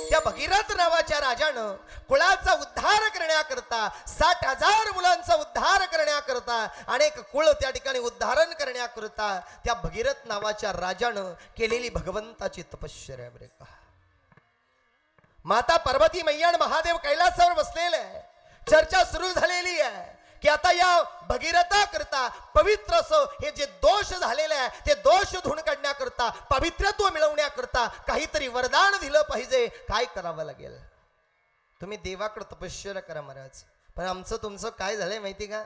त्या भगीरथ नावाच्या राजानं कुळाचा उद्धार करण्या करण्याकरता 60,000 मुलांचा उद्धार करण्याकरता अनेक कुळ त्या ठिकाणी उद्धारण करण्याकरता त्या भगीरथ नावाच्या राजानं केलेली भगवंताची तपश्चर्या बरे का. माता पार्वती मैया आणि महादेव कैलासावर बसलेले आहे. चर्चा सुरू झालेली आहे की आता या भगीरथा करता पवित्र असं हे जे दोष झालेले आहे ते दोष धुवून काढण्याकरता पवित्रत्व मिळवण्याकरता काहीतरी वरदान दिलं पाहिजे. काय करावं लागेल. तुम्ही देवाकडे तपश्चर्या करा महाराज. पण आमचं तुमचं काय झालंय माहिती का.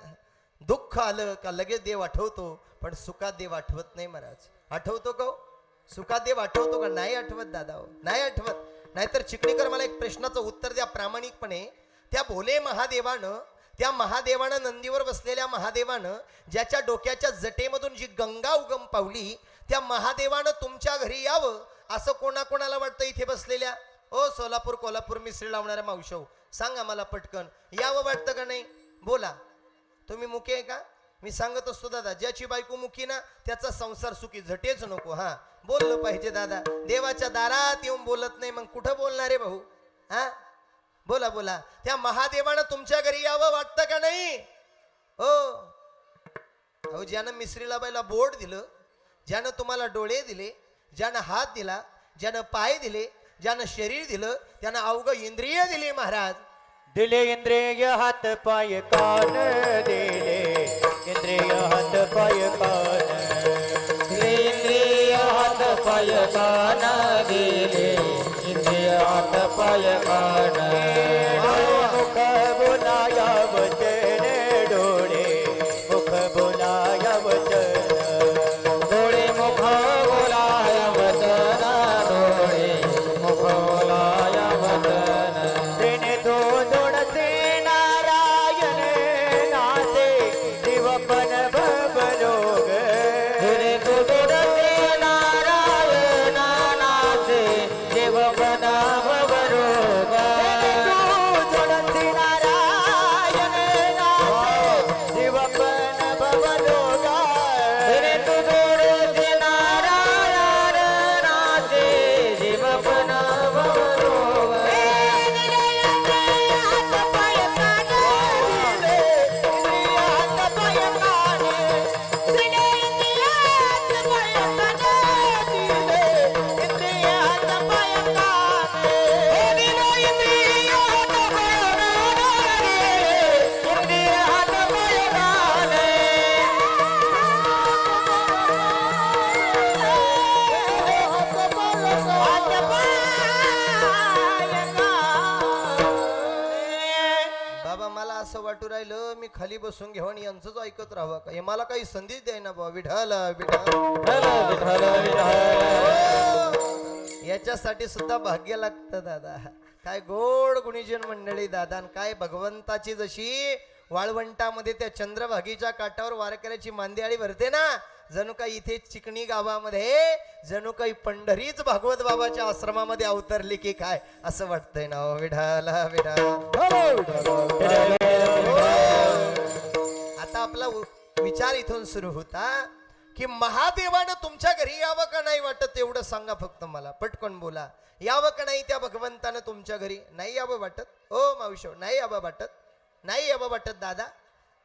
दुःख आलं का लगेच देव आठवतो पण सुखात देव आठवत नाही महाराज. आठवतो का सुखात देव आठवतो का नाही आठवत दादा. नाही आठवत. नाहीतर चिकणीकर मला एक प्रश्नाचं उत्तर द्या प्रामाणिकपणे. त्या भोले महादेवानं त्या महादेवानं नंदीवर बसलेल्या महादेवानं ज्याच्या डोक्याच्या जटेमधून जी गंगा उगम पावली त्या महादेवानं तुमच्या घरी यावं असं कोणाकोणाला वाटतं इथे बसलेल्या. ओ सोलापूर कोल्हापूर मिसळी लावणाऱ्या मावशो सांगा मला पटकन यावं वाटतं का नाही. बोला तुम्ही मुके आहे का. मी सांगत असतो दादा ज्याची बायको मुकी ना त्याचा संसार सुखी झटेच नको. हा बोललं पाहिजे दादा. देवाच्या दारात येऊन बोलत नाही मग कुठं बोलणार आहे भाऊ. हा बोला बोला. त्या महादेवानं तुमच्या घरी यावं वाटतं का नाही. हो अहो ज्यानं मिसरीला बाईला बोट दिलं ज्यानं तुम्हाला डोळे दिले ज्यानं हात दिला ज्यानं पाय दिले ज्यानं शरीर दिलं त्यानं अवघ इंद्रिय दिली महाराज. दिले इंद्रिय हात पाय कान दिले इंद्रिय हात पाय कान दिले इंद्रिय हात पाय कान दिले इंद्रिय हात पाय कान मुख बोलाया वचन डोळे मुख बोलाया वचन डोळे मुख बोलाया वचन डोळे मुख बोलाया वचन तेने तो दोडसे नारायण नाचे जीवपन भवरोग तेने तो दोडसे नारायण नाचे जीवपन भवरोग दोडसे नारायण नाचे जीवपन भवरोग तेने तो दोडसे नारायण नाचे जीवपन भवरोग बाबा मला असं वाटू राहिलं मी खाली बसून घेऊन यांचंच ऐकत राहावं का. हे मला काही संदेश द्याय ना बाबा. विठाल याच्यासाठी सुद्धा भाग्य लागतं दादा. काय गोड गुणीजन मंडळी दादा. काय भगवंताची जशी वाळवंटामध्ये त्या चंद्रभागीच्या काठावर वारकऱ्याची मांदियाळी भरते ना जणू काही इथे चिकणी गावामध्ये जणू काही पंढरीच भागवत बाबाच्या आश्रमामध्ये अवतरली की काय असं वाटतंय ना. विठाला विठाल. आता आपला विचार इथून सुरू होता की महादेवानं तुमच्या घरी यावं का नाही वाटत एवढं सांगा फक्त मला. पटकन बोला. यावं का नाही त्या भगवंतानं तुमच्या घरी. नाही यावं वाटत. ओ मावशो नाही यावं वाटत. नाही यावं वाटत दादा.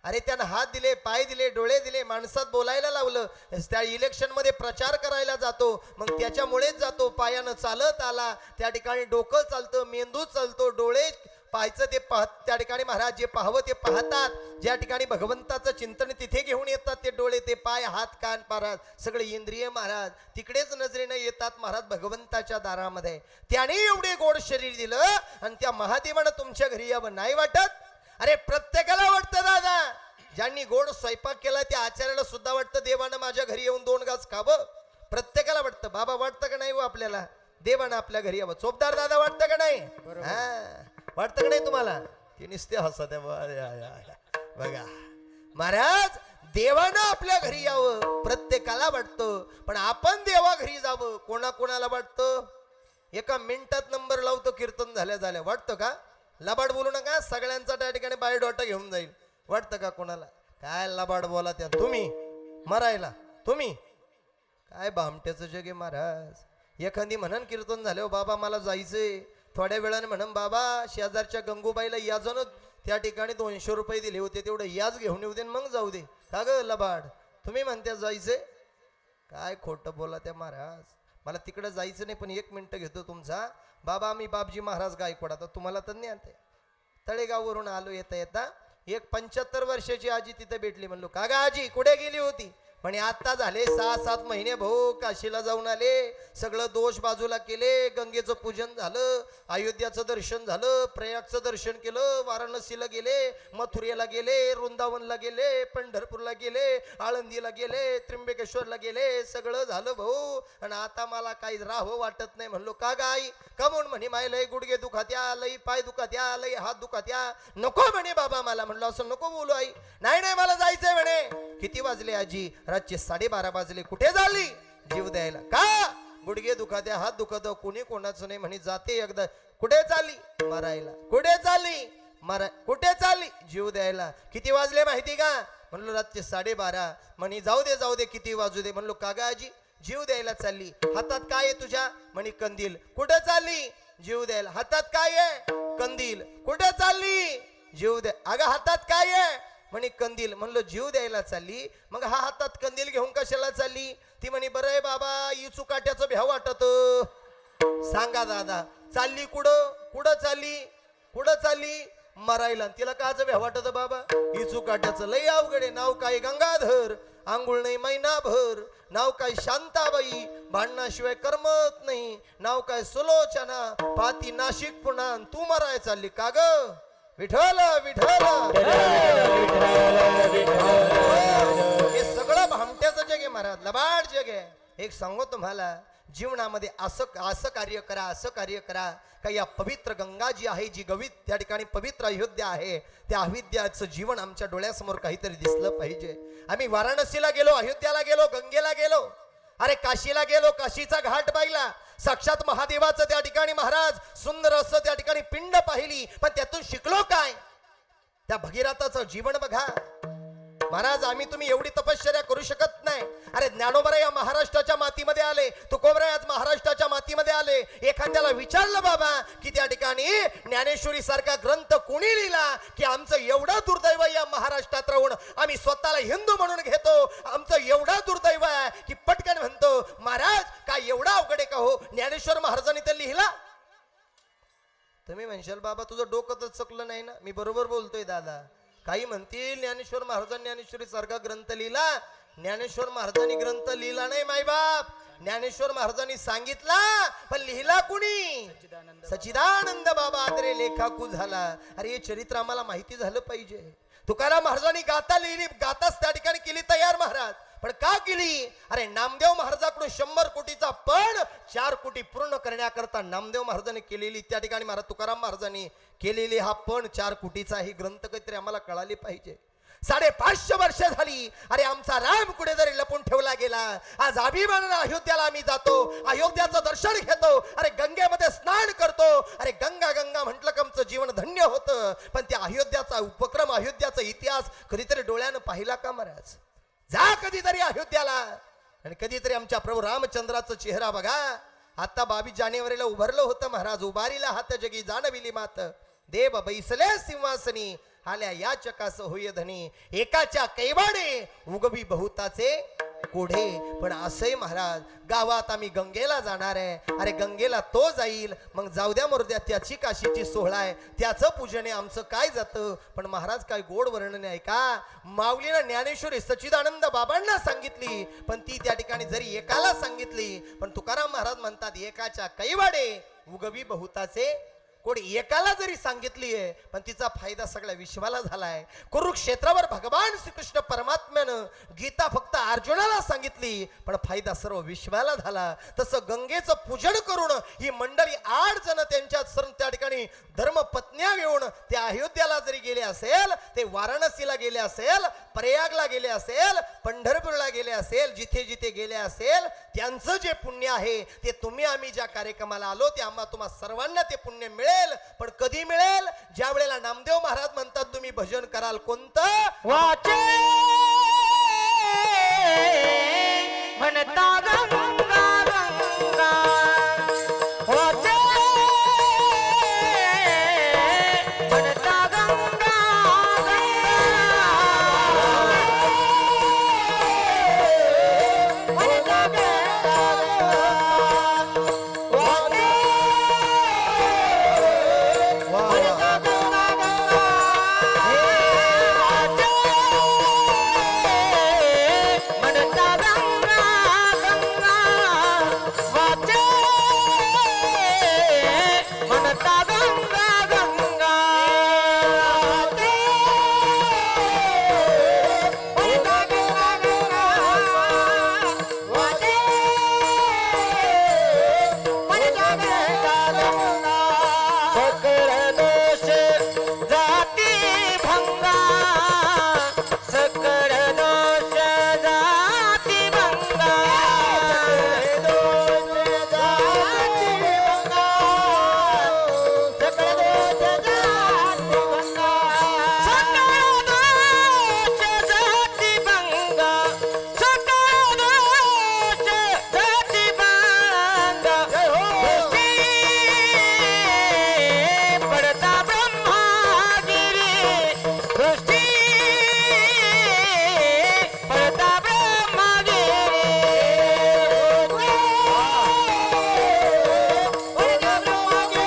अरे त्यानं हात दिले पाय दिले डोळे दिले माणसात बोलायला लावलं त्या इलेक्शन मध्ये प्रचार करायला जातो मग त्याच्यामुळेच जातो. पायानं चालत आला त्या ठिकाणी डोकं चालतं मेंदू चालतो डोळे पाहायचं ते पाहत त्या ठिकाणी महाराज जे पाहावं ते पाहतात. ज्या ठिकाणी भगवंताचं चिंतन तिथे घेऊन येतात ते डोळे ते पाय हात कान महाराज सगळे इंद्रिय महाराज तिकडेच नजरेनं येतात महाराज भगवंताच्या दारामध्ये. त्याने एवढे गोड शरीर दिलं आणि त्या महादेवानं तुमच्या घरी यावं नाही वाटत. अरे प्रत्येकाला वाटतं दादा. ज्यांनी गोड स्वयंपाक केला त्या आचार्याला सुद्धा वाटतं देवानं माझ्या घरी येऊन 2 घास खावं. प्रत्येकाला वाटतं. बाबा वाटतं का नाही हो आपल्याला देवानं आपल्या घरी यावं. चोपदार दादा वाटतं का नाही. हा वाटतं का नाही तुम्हाला. ते नुसते हसत बघा महाराज. देवानं आपल्या घरी यावं प्रत्येकाला वाटतं पण आपण देवा घरी जावं कोणाकोणाला वाटतं. एका मिनिटात नंबर लावतो कीर्तन झाल्या वाटतं का. लबाड बोलू नका. सगळ्यांचा त्या ठिकाणी बायोडाटा घेऊन जाईल. वाटतं का कोणाला. काय लबाड बोला त्या तुम्ही मरायला तुम्ही काय भामट्याचं जग आहे महाराज. एखादी म्हणन कीर्तन झाले हो बाबा मला जायचंय थोड्या वेळाने म्हणन बाबा शेजारच्या गंगूबाईला या जण त्या ठिकाणी 200 रुपये दिले होते, तेवढं याच घेऊन येऊ दे आणि मग जाऊ दे. का ग लबाड, तुम्ही म्हणते जायचे? काय खोटं बोला त्या महाराज, मला तिकडे जायचं नाही, पण 1 मिनिट घेतो तुमचा. बाबा मी बापजी महाराज गायकवाड, आता तुम्हाला तर नाही आणते, तळेगाववरून आलो येता येता. एक 75 वर्षाची आजी तिथे भेटली. म्हणलो का ग आजी कुठे गेली होती? म्हणे आता झाले 6-7 महिने भाऊ, काशीला जाऊन आले, सगळं दोष बाजूला केले, गंगेचं पूजन झालं, अयोध्याचं दर्शन झालं, प्रयागचं दर्शन केलं, वाराणसीला गेले, मथुरेला गेले, वृंदावनला गेले, पंढरपूरला गेले, आळंदीला गेले, त्र्यंबकेश्वरला गेले, सगळं झालं भाऊ, आणि आता मला काही राहावं वाटत नाही. म्हणलो का गाई का म्हणून? म्हणे माय लय गुडघे दुखात्या, लय पाय दुखात्या, लय हात दुखात्या. नको म्हणे बाबा मला. म्हणलं असं नको बोलू आई. नाही नाही मला जायचंय म्हणे. किती वाजले आजी? रातचे 12:30 वाजले. कुठे झाली? जीव द्यायला. का? गुडघे दुखात्या, हात दुखत, कोणी कोणाचं नाही म्हणे. जाते एकदा. कुठे चालली? मरायला. कुठे चालली? कुठे चालली? जीव द्यायला. किती वाजले माहिती का? म्हणलो रातचे 12:30. म्हणे जाऊ दे जाऊ दे, किती वाजू दे. म्हणलो का ग आजी? जीव द्यायला चालली. हातात काय आहे तुझ्या? म्हणे कंदील. कुठे चालली? जीव द्यायला. हातात काय आहे? कंदील. कुठे चालली? जीव द्या. अगं हातात काय आहे? म्हणे कंदील. म्हणलो जीव द्यायला चालली, मग हा हातात कंदील घेऊन कशाला चालली? ती म्हणे बरं आहे बाबा, इचू काट्याचं भ्याव वाटत. सांगा दादा, चालली कुठं? कुठं चालली? कुठं चालली? मरायला. तिला काच भ्याव वाटत बाबा? इचू काट्याचं लय अवघड आहे. नाव काय गंगाधर, आंघोळ नाही महिनाभर. नाव काय शांताबाई, भांडणाशिवाय करमत नाही. नाव काय सुलोचना, पाती नाशिक पुन्हा. तू मराय चालली का ग? विठ्ठल विठ्ठल. हे सगळं भामट्याचं जग आहे महाराज, लबाड जग आहे. एक सांगू तुम्हाला, जीवनामध्ये असं कार्य करा, असं कार्य करा का या पवित्र गंगा जी आहे, जी त्या ठिकाणी पवित्र अयोध्या आहे, त्या अयोध्याचं जीवन आमच्या डोळ्यासमोर काहीतरी दिसलं पाहिजे. आम्ही वाराणसीला गेलो, अयोध्याला गेलो, गंगेला गेलो, अरे काशीला गेलो, काशीचा घाट पाहिला, साक्षात महादेवाचं त्या ठिकाणी महाराज सुंदर असं त्या ठिकाणी पिंड पाहिली. पण त्यातून शिकलो काय? त्या भगीरथाचं जीवन बघा महाराज. आम्ही तुम्ही एवढी तपश्चर्या करू शकत नाही. अरे ज्ञानोबा या महाराष्ट्राच्या मातीमध्ये आले, तुकोबरा आज महाराष्ट्राच्या मातीमध्ये आले. एखाद्याला विचारलं बाबा की त्या ठिकाणी ज्ञानेश्वरी सारखा ग्रंथ कोणी लिहिला, की आमचं एवढं दुर्दैव या महाराष्ट्रात राहून आम्ही स्वतःला हिंदू म्हणून घेतो, आमचं एवढं दुर्दैव आहे की पटकन म्हणतो महाराज काय एवढा अवघड आहे का हो, ज्ञानेश्वर महाराजांनी ते लिहिला. तुम्ही म्हणशाल बाबा तुझं डोकं तर चकलं नाही ना. मी बरोबर बोलतोय दादा. काही म्हणतील ज्ञानेश्वर महाराजांनी ज्ञानेश्वरी सारखा ग्रंथ लिहिला. ज्ञानेश्वर महाराजांनी ग्रंथ लिहिला नाही मायबाप, ज्ञानेश्वर महाराजांनी सांगितला, पण लिहिला कुणी? सच्चिदानंद बाबा आदरे लेखाकू झाला. अरे हे चरित्र आम्हाला माहिती झालं पाहिजे. तुकाराम महाराजांनी गाथा लिहिली, गाथाच त्या ठिकाणी केली तयार महाराज. पण का केली? अरे नामदेव महाराजाकडून 100 कोटीचा पण 4 कोटी पूर्ण करण्याकरता नामदेव महाराजांनी केलेली त्या ठिकाणी महाराज तुकाराम महाराजांनी केलेली हा पण 4 कोटीचा ही ग्रंथ काहीतरी आम्हाला कळाली पाहिजे. 550 वर्ष झाली. अरे आमचा राम कुठेतरी लपून ठेवला गेला. आज अभिमानानं अयोध्याला आम्ही जातो, अयोध्याचं दर्शन घेतो, अरे गंगेमध्ये स्नान करतो. अरे गंगा गंगा म्हटलं की आमचं जीवन धन्य होतं. पण त्या अयोध्याचा उपक्रम, अयोध्याचा इतिहास कधीतरी डोळ्यानं पाहिला का महाराज? जा कधीतरी अयोध्याला आणि कधीतरी आमच्या प्रभू रामचंद्राचा चेहरा बघा. आता 22 जानेवारीला उभारलं होतं महाराज. उभारीला हात जगी जाणविली मात, देव बैसले सिंहासनी, आल्या या चकास होय धनी, एकाच्या कैवाडे उगवी बहुताचे कोढे. पण असंही महाराज गावात आम्ही गंगेला जाणार आहे. अरे गंगेला तो जाईल, मग जाऊ द्या मरुद्या, त्याची काशीची सोहळा आहे, त्याचं पूजन आहे, आमचं काय जातं. पण महाराज काय गोड वर्णन आहे का? माऊलीनं ज्ञानेश्वरी सच्चिदानंद बाबांना सांगितली, पण ती त्या ठिकाणी जरी एकाला सांगितली, पण तुकाराम महाराज म्हणतात एकाच्या कैवाडे उगवी बहुताचे कोणी. एकाला जरी सांगितली आहे, पण तिचा फायदा सगळ्या विश्वाला झालाय. कुरुक्षेत्रावर भगवान श्रीकृष्ण परमात्म्यानं गीता फक्त अर्जुनाला सांगितली, पण फायदा सर्व विश्वाला झाला. तसं गंगेचं पूजन करून ही मंडळी 8 जण त्यांच्या त्या ठिकाणी धर्मपत्न्या घेऊन त्या अयोध्याला जरी गेले असेल, ते वाराणसीला गेले असेल, प्रयागला गेले असेल, पंढरपूरला गेले असेल, जिथे जिथे गेले असेल, त्यांचं जे पुण्य आहे ते तुम्ही आम्ही ज्या कार्यक्रमाला आलो ते आम्हा तुम्हा सर्वांना ते पुण्य मिळेल. पण कधी मिळेल? ज्या वेळेला नामदेव महाराज म्हणतात तुम्ही भजन कराल कोणतं? वाचे म्हणता गंगा गंगा, वाचे म्हणता गंगा दृष्टी पडता ब्रह्मागे पडता ब्रह्मागे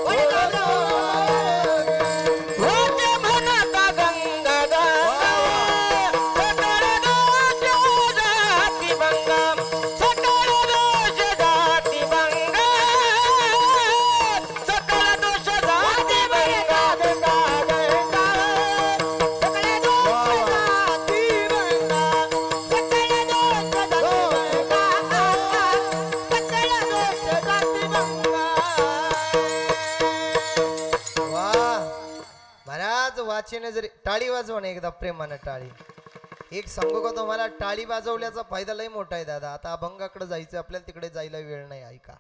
पडता ब्रह्मागे होते म्हणता गंगा सकळ दोष जाती भंगा सकळ दोष जाती भंगा सकळ दोष जाती भंगा गंगा गंगा सकळ दोष जाती भंगा सकळ दोष जाती भंगा सकळ दोष जाती भंगा वा महाराज वाचेने जरी टाळी वाजवा ना एकदा प्रेमानं टाळी. एक सांगू का तुम्हाला, टाळी वाजवल्याचा फायदा लय मोठा आहे दादा. आता अभंगाकडे जायचं आपल्याला, तिकडे जायला वेळ नाही. ऐका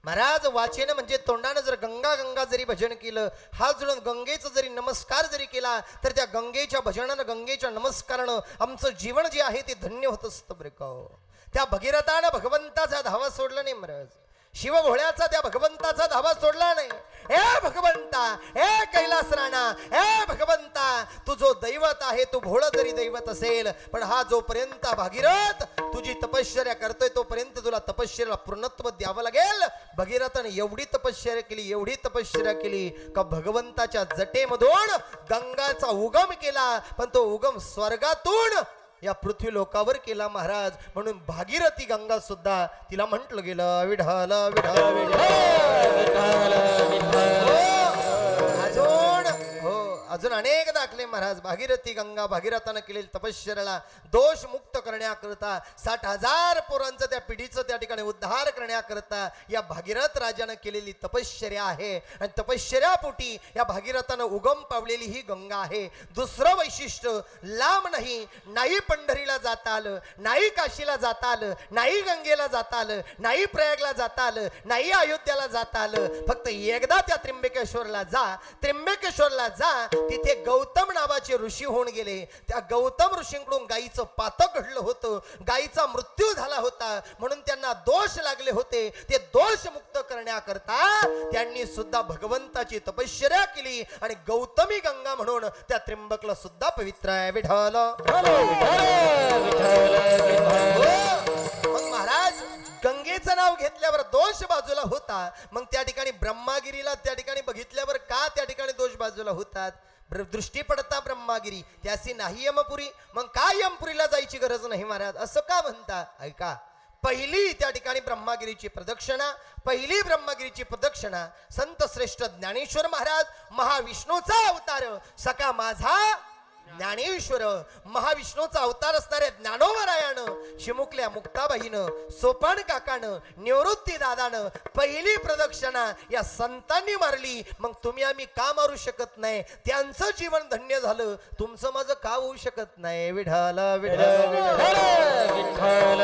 महाराज, वाचेनं म्हणजे तोंडानं जर गंगा गंगा जरी भजन केलं, हात जोडून गंगेचं जरी नमस्कार जरी केला, तर त्या गंगेच्या भजनानं गंगेच्या नमस्कारानं आमचं जीवन जे आहे ते धन्य होत असतं बरं का हो. त्या भगीरथानं भगवंताचा धावा सोडला नाही महाराज. शिवभोळ्याचा त्या भगवंताचा धावा सोडला नाही. ए भगवंता, ए कैलास राणा, ए भगवंता, तू जो दैवत आहे, तू भोळ जरी दैवत असेल, पण हा जोपर्यंत भागीरथ तुझी तपश्चर्या करतोय तोपर्यंत तुला तपश्चर्याला पूर्णत्व द्यावं लागेल. भगीरथाने एवढी तपश्चर्या केली, एवढी तपश्चर्या केली का भगवंताच्या जटेमधून गंगाचा उगम केला, पण तो उगम स्वर्गातून या पृथ्वी लोकावर केला महाराज. म्हणून भागीरथी गंगा सुद्धा तिला म्हटलं गेलं विठ्ठल विठ्ठल विठ्ठल. अजून अनेक दाखले महाराज. भागीरथी गंगा भागीरथानं केलेली तपश्चर्याला दोष मुक्त करण्याकरता 60,000 पोरांचं त्या पिढीचं त्या ठिकाणी उद्धार करण्याकरता या भागीरथ राजानं केलेली तपश्चर्या आहे. आणि तपश्चर्यापोटी या भागीरथानं उगम पावलेली ही गंगा आहे. दुसरं वैशिष्ट्य, लांब नाही पंढरीला जाता आलं, नाही काशीला जाता आलं, नाही गंगेला जाता आलं, नाही प्रयागला जाता आलं, नाही अयोध्याला जाता आलं. फक्त एकदा त्या त्र्यंबकेश्वरला जा. त्र्यंबकेश्वरला जा, तिथे गौतम नावाचे ऋषी होऊन गेले. त्या गौतम ऋषींकडून गायीचं पातक घडलं होतं, गायीचा मृत्यू झाला होता, म्हणून त्यांना दोष लागले होते. ते दोष मुक्त करण्याकरता त्यांनी सुद्धा भगवंताची तपश्चर्या केली आणि गौतमी गंगा म्हणून त्या त्र्यंबकला सुद्धा पवित्र आहे. विठ्ठल मग महाराज, गंगेचं नाव घेतल्यावर दोष बाजूला होता. मग त्या ठिकाणी ब्रह्मागिरीला त्या ठिकाणी बघितल्यावर का त्या ठिकाणी दोष बाजूला होतात? दृष्टी पडता ब्रह्मागिरी त्यासी नाही यमपुरी. मग का यमपुरीला जायची गरज नाही महाराज, असं का म्हणता? ऐका, पहिली त्या ठिकाणी ब्रह्मागिरीची प्रदक्षिणा, पहिली ब्रह्मागिरीची प्रदक्षिणा संत श्रेष्ठ ज्ञानेश्वर महाराज, महाविष्णूचा अवतार सखा माझा ज्ञानेश्वर, महाविष्णूचा अवतार असणाऱ्या ज्ञानोबरायानं, चिमुकल्या मुक्ताबाईनं, सोपान काकानं, निवृत्ती दादानं पहिली प्रदक्षिणा या संतांनी मारली. मग तुम्ही आम्ही का मारू शकत नाही? त्यांचं जीवन धन्य झालं, तुमचं माझं का होऊ शकत नाही? विठ्ठल विठ्ठल विठ्ठल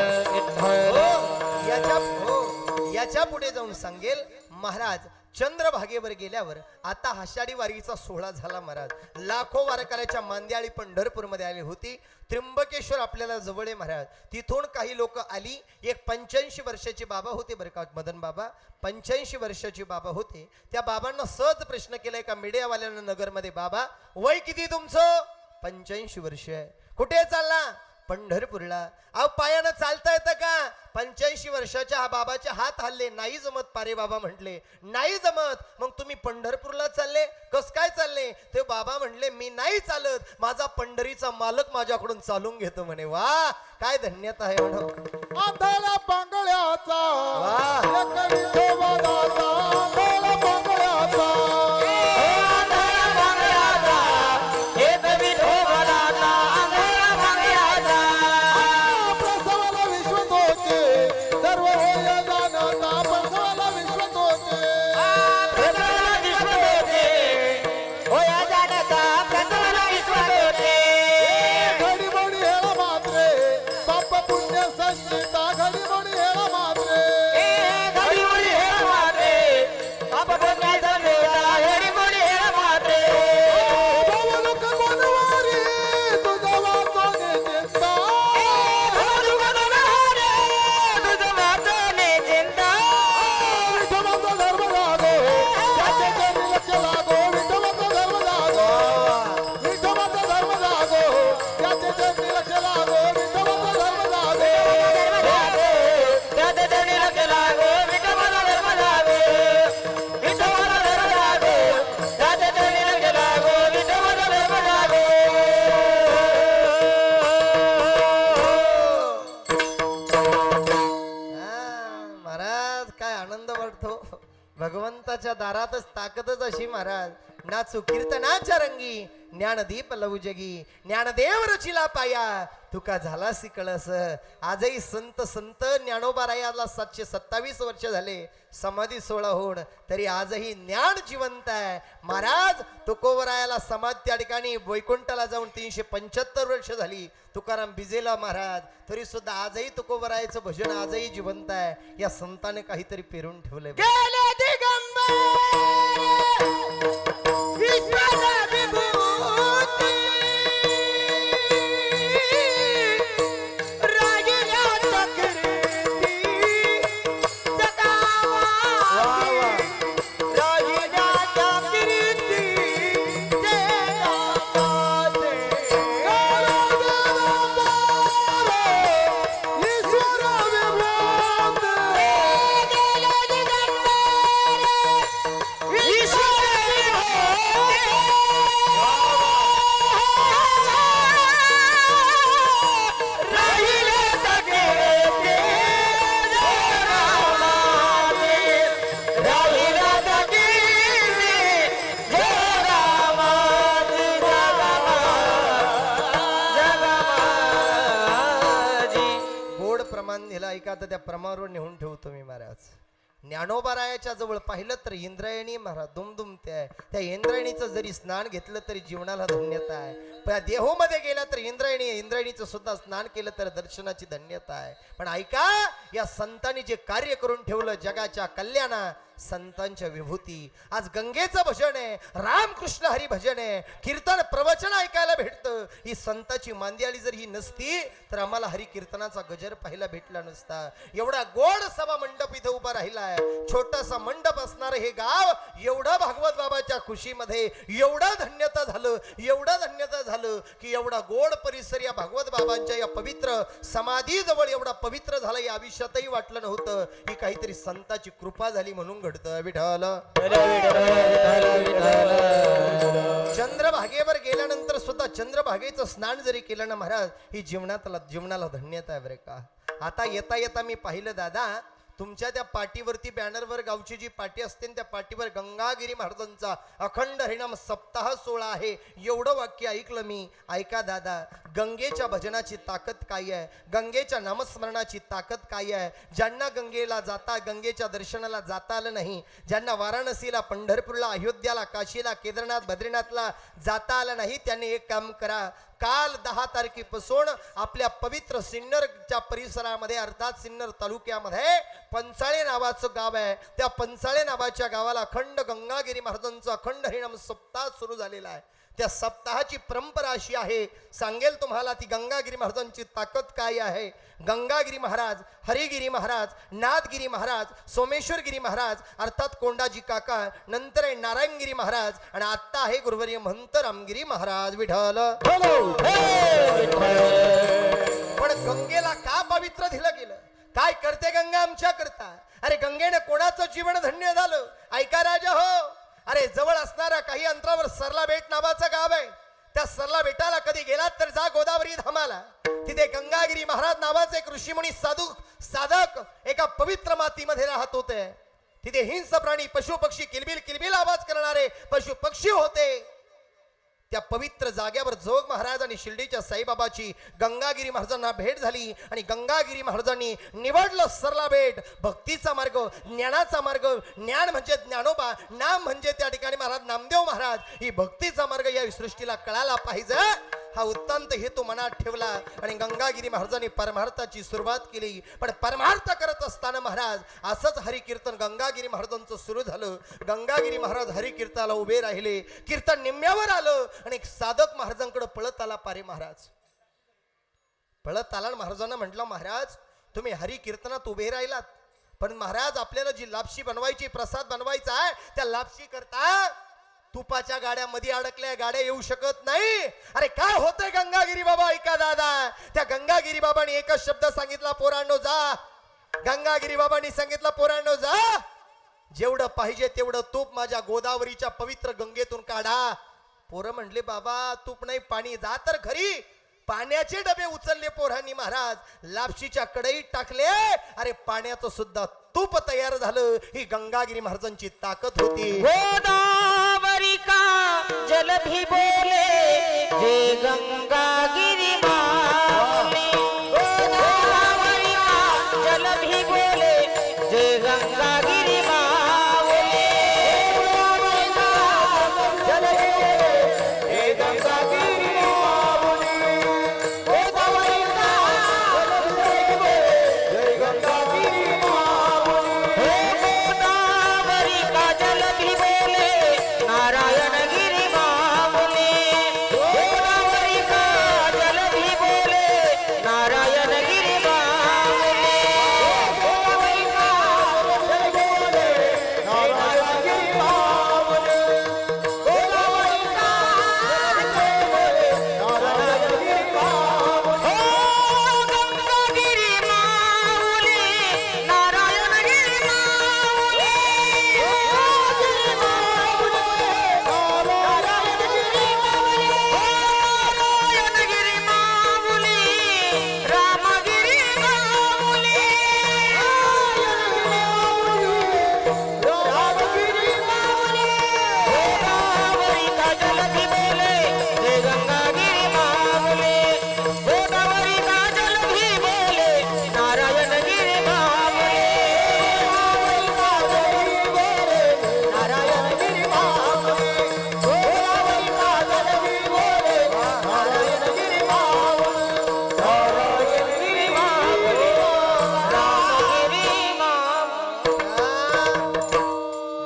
याच्या पुढे जाऊन सांगेल महाराज. चंद्रभागेवर गेल्यावर आता आषाढी वारीचा सोहळा झाला महाराज. लाखो वारकऱ्याच्या मांद्याळी पंढरपूरमध्ये आली होती. त्र्यंबकेश्वर आपल्याला जवळ आहे महाराज. तिथून काही लोक आली. एक 85 वर्षाचे बाबा होते बरं का, मदन बाबा 85 वर्षाचे बाबा होते. त्या बाबांना सहज प्रश्न केलाय का मीडियावाल्यांना नगरमध्ये, बाबा वय किती तुमचं? 85 वर्ष आहे. कुठे चालला? पंढरपूरला. अहो पायानं चालता येतं का? 85 वर्षाच्या हा बाबाचे हात हल्ले, नाही जमत पारे बाबा म्हटले, नाही जमत. मग तुम्ही पंढरपूरला चालले, कस काय चालले? ते बाबा म्हणले मी नाही चालत, माझा पंढरीचा मालक माझ्याकडून चालून घेतो म्हणे. वा, काय धन्यता आहे म्हणून. आंधळा पांगळ्याचा वाह. एक विठोबाचा, आंधळा पांगळ्याचा प्रसवाला विश्वत होते, सर्व होय जाणता प्रसवाला विश्वत होते. घडी बडी हेळा मात्रे, पाप पुण्य संचिता घडी बडी हेळा मात्रे. भगवंताच्या दारातच ताकदच अशी महाराज नाचू कीर्तनाच्या रंगी ज्ञानदीप लवू जगी ज्ञानदेव रचिला पाया तुका झाला कळस. आजही संत संत ज्ञानोबारायाला 727 वर्ष झाले समाधी सोहळा होऊन तरी आजही ज्ञान जिवंत आहे. महाराज तुकोबरायाला समाधी त्या ठिकाणी वैकुंठाला जाऊन 375 वर्ष झाली. तुकाराम बिजेला महाराज तरी सुद्धा आजही तुकोबरायाचं भजन आजही जिवंत आहे. या संताने काहीतरी पेरून ठेवले. गेले दिगंबर ईश्वर विभूती रागिल्या तक्रीती जगावाती रागिल्या तक्रीती जगावाती ईश्वर विभूती गेले दिगंबर ईश्वर गोड प्रमाण दिलं ऐका तर त्या प्रमाणावर नेऊन ठेवतो मी महाराज. ज्ञानोबारायाच्या जवळ पाहिलं तर इंद्रायणी महाराज दुमदुमते आहे. त्या इंद्रायणीचं जरी स्नान घेतलं तरी जीवनाला धन्यता आहे. पण देहोमध्ये गेला तर इंद्रायणीचं सुद्धा स्नान केलं तर दर्शनाची धन्यता आहे. पण ऐका या संतांनी जे कार्य करून ठेवलं जगाच्या कल्याणा संतांच्या विभूती. आज गंगेचं भजन आहे रामकृष्ण हरी भजन आहे कीर्तन प्रवचन ऐकायला भेटतं. ही संताची मांदियाळी जर ही नसती तर आम्हाला हरी कीर्तनाचा गजर पाहायला भेटला नसता. एवढा गोड सभा मंडप इथे उभा राहिलाय. छोटासा मंडप असणार हे गाव एवढं भागवत बाबाच्या खुशीमध्ये एवढं धन्यता झालं की एवढा गोड परिसर या भागवत बाबांच्या या पवित्र समाधी जवळ एवढा पवित्र झाला या आयुष्यातही वाटलं नव्हतं. ही काहीतरी संताची कृपा झाली म्हणून घडतं. विठ्ठल चंद्रभागेवर गेल्यानंतर सुद्धा चंद्रभागेचं स्नान जरी केलं ना महाराज ही जीवनाला धन्यता आहे बरे का. आता येता येता मी पाहिलं दादा तुमच्या त्या पाठीवरती बॅनरवर गावची जी पाठी असते त्या पाठीवर गंगागिरी महाराजांचा अखंड हरिनाम सप्ताह सोहळा आहे एवढं वाक्य ऐकलं मी. ऐका दादा गंगेच्या भजनाची ताकद काय आहे गंगेच्या नामस्मरणाची ताकद काय आहे. ज्यांना गंगेच्या दर्शनाला जाता आलं नाही ज्यांना वाराणसीला पंढरपूरला अयोध्याला काशीला केदारनाथ बद्रीनाथला जाता आलं नाही त्यांनी एक काम करा. काल 10 तारखेपासून आपल्या पवित्र सिन्नरच्या परिसरामध्ये अर्थात सिन्नर तालुक्यामध्ये पंचाळे नावाचं गाव आहे. त्या पंचाळे नावाच्या गावाला अखंड गंगागिरी महाराजांचा अखंड हरिनाम सप्ताह सुरू झालेला आहे. त्या सप्ताहाची परंपरा अशी आहे सांगेल तुम्हाला ती गंगागिरी महाराजांची ताकद काय आहे. गंगागिरी महाराज हरिगिरी महाराज नाथगिरी महाराज सोमेश्वरगिरी महाराज अर्थात कोंडाजी काका नंतर आहे नारायणगिरी महाराज आणि आता आहे गुरुवर्य महंत रामगिरी महाराज. विठ्ठल पण गंगेला का पवित्र दिलं गेलं काय करते गंगा आमच्या करता. अरे गंगेने कोणाचं जीवन धन्य झालं ऐका राजा हो. अरे जवळ असणारा काही अंतरावर सरला बेट नावाचं गाव आहे. त्या सरला बेटाला कधी गेलात तर जा गोदावरी धामाला. तिथे गंगागिरी महाराज नावाचे एक ऋषीमुनी साधक एका पवित्र मातीमध्ये राहत होते. तिथे हिंस प्राणी पशु पक्षी किलबिल किलबिल आवाज करणारे पशु पक्षी होते. त्या पवित्र जाग्यावर जोग महाराज आणि शिर्डीच्या साईबाबाची गंगागिरी महाराजांना भेट झाली आणि गंगागिरी महाराजांनी निवडलं सरला बेट भक्तीचा मार्ग ज्ञानाचा मार्ग. ज्ञान म्हणजे ज्ञानोबा नाम म्हणजे त्या ठिकाणी महाराज नामदेव महाराज. ही भक्तीचा मार्ग या सृष्टीला कळायला पाहिजे हा उत्तांत हेतू मनात ठेवला आणि गंगागिरी महाराजांनी परमार्थाची सुरुवात केली. पण परमार्थ करत असताना महाराज असंच हरिकीर्तन गंगागिरी महाराजांचं सुरू झालं. गंगागिरी महाराज हरिकीर्तनाला उभे राहिले. कीर्तन निम्म्यावर आलं आणि एक साधक महाराजांकडे पळत आला. पारे महाराज पळत आला महाराजांना म्हटलं महाराज तुम्ही हरिकीर्तनात उभे राहिलात पण महाराज आपल्याला जी लापशी बनवायची प्रसाद बनवायचा आहे त्या लापशी करता तुपाच्या गाड्यामध्ये अडकल्या गाड्या येऊ शकत नाही. अरे काय होतंय गंगागिरी बाबा ऐका दादा. त्या गंगागिरी बाबांनी एकच शब्द सांगितला पोरांनो जा. गंगागिरी बाबांनी सांगितलं पोरांनो जा जेवढं पाहिजे तेवढं तूप माझ्या गोदावरीच्या पवित्र गंगेतून काढा. पोरं म्हणले बाबा तूप नाही पाणी जा तर खरी पाण्याचे डबे उचलले पोरांनी महाराज, लापशीच्या कढईत टाकले. अरे पाण्याचं सुद्धा तूप तयार झालं. ही गंगागिरी महाराजांची ताकद होती. गोदावरी का जल भी बोले जे गंगागिरी माऊली. गोदावरी का जल भी बोले जे गंगागिरी माऊली. गोदावरी का जल भी बोले जे गंगागिरी माऊली. गोदावरी का जल भी बोले नारायण गिरी माऊली. गोदावरी का जल भी बोले नारायण गिरी माऊली. गोदावरी का जल भी बोले नारायण गिरी माऊली. गोदावरी का जल भी बोले नारायण गिरी माऊली. हो गंगागिरी माऊली नारायण गिरी माऊली. नारायणगिरी माऊली रामगिरी माऊली. रामगिरी माऊली. गोदावरी का जल भी बोले जय गंगागिरी माऊली. गोदावरी का जल भी बोले नारायणगिरी माऊली. गोदावरी का जल भी बोले नारायणगिरी माऊली. गोदावरी का जल भी बोले नारायणगिरी माऊली. नारायणगिरी माऊली. रामगिरी माऊली.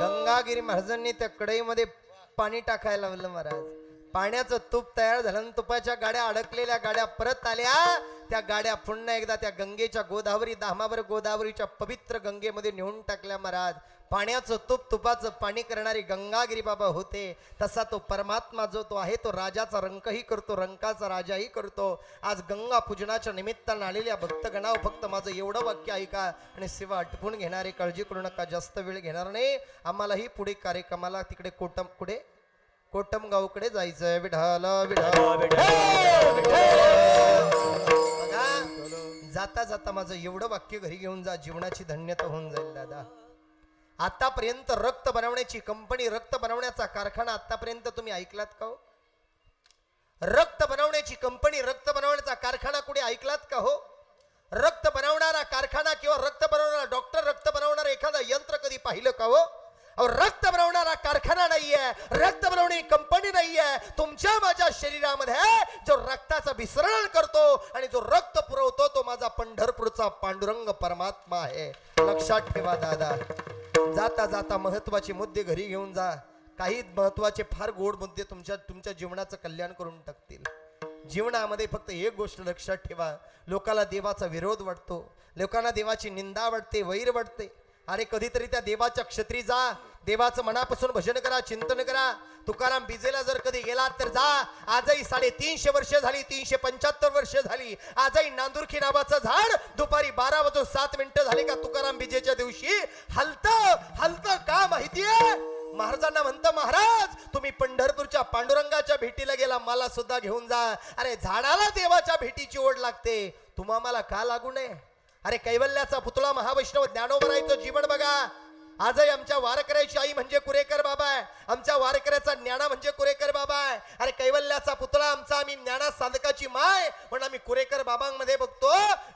गंगागिरी महाराजांनी त्या कढईमध्ये पाणी टाकायला लावलं महाराज. पाण्याचं तूप तयार झालं आणि तुपाच्या गाड्या, अडकलेल्या गाड्या परत आल्या. त्या गाड्या पुन्हा एकदा त्या गंगेच्या गोदावरी धामावर, गोदावरीच्या पवित्र गंगेमध्ये नेऊन टाकल्या महाराज. पाण्याचं तूप, तुपाचं पाणी करणारे गंगागिरी बाबा होते. तसा तो परमात्मा जो तो आहे, तो राजाचा रंकही करतो, रंकाचा राजाही करतो. आज गंगा पूजनाच्या निमित्तानं आलेल्या भक्तगणावर फक्त माझं एवढं वाक्य ऐका आणि सेवा आटपून घेणारे, काळजी करू नका, जास्त वेळ घेणार नाही. आम्हालाही पुढे कार्यक्रमाला तिकडे कोटमगावकडे जायचंय. विठाल विठाल बघा, जाता जाता माझं एवढं वाक्य घरी घेऊन जा, जीवनाची धन्यता होऊन जाईल दादा. आतापर्यंत रक्त बनवण्याची कंपनी, रक्त बनवण्याचा कारखाना आतापर्यंत तुम्ही ऐकलात का हो? रक्त बनवण्याची कंपनी, रक्त बनवण्याचा कारखाना कुठे ऐकलात का हो? रक्त बनवणारा कारखाना किंवा रक्त बनवणारा डॉक्टर, रक्त बनवणारा एखादा यंत्र कधी पाहिलं का हो? अहो, रक्त बनवणारा कारखाना नाहीये, रक्त बनवणारी कंपनी नाहीये. तुमच्या माझ्या शरीरामध्ये जो रक्ताचं विसरण करतो आणि जो रक्त पुरवतो तो माझा पंढरपूरचा पांडुरंग परमात्मा आहे. लक्षात ठेवा दादा. जाता जाता महत्वाचे मुद्दे घरी घेऊन जा. काही महत्वाचे फार गोड मुद्दे तुमच्या जीवनाचं कल्याण करून टाकतील. जीवनामध्ये फक्त एक गोष्ट लक्षात ठेवा, लोकाला देवाचा विरोध वाटतो, लोकांना देवाची निंदा वाटते, वैर वाटते. अरे कधीतरी त्या देवाच्या क्षेत्री जा, देवाचं मनापासून भजन करा, चिंतन करा. तुकाराम बीजेला जर कधी गेलात तर जा. आजही 350 वर्ष झाली, 375 वर्ष झाली. आजही नांदुरखी नावाचं झाड दुपारी 12:07 झाले का तुकाराम बीजेच्या दिवशी हलतं का माहितीये? महाराजांना म्हणतं, महाराज तुम्ही पंढरपूरच्या पांडुरंगाच्या भेटीला गेला, मला सुद्धा घेऊन जा. अरे झाडाला देवाच्या भेटीची ओढ लागते, तुम्हा मला का लागू नये? अरे कैवल्याचा पुतळा महावैष्णव ज्ञानोबरायचं जीवन बघा. आजही आमच्या वारकऱ्याची आई म्हणजे कुरेकर बाबा आहे, आमच्या वारकऱ्याचा ज्ञाना म्हणजे कुरेकर बाबा आहे. अरे कैवल्याचा पुतळा आमचा, आम्ही ज्ञाना साधकाची माय पण आम्ही कुरेकर बाबांमध्ये बघतो.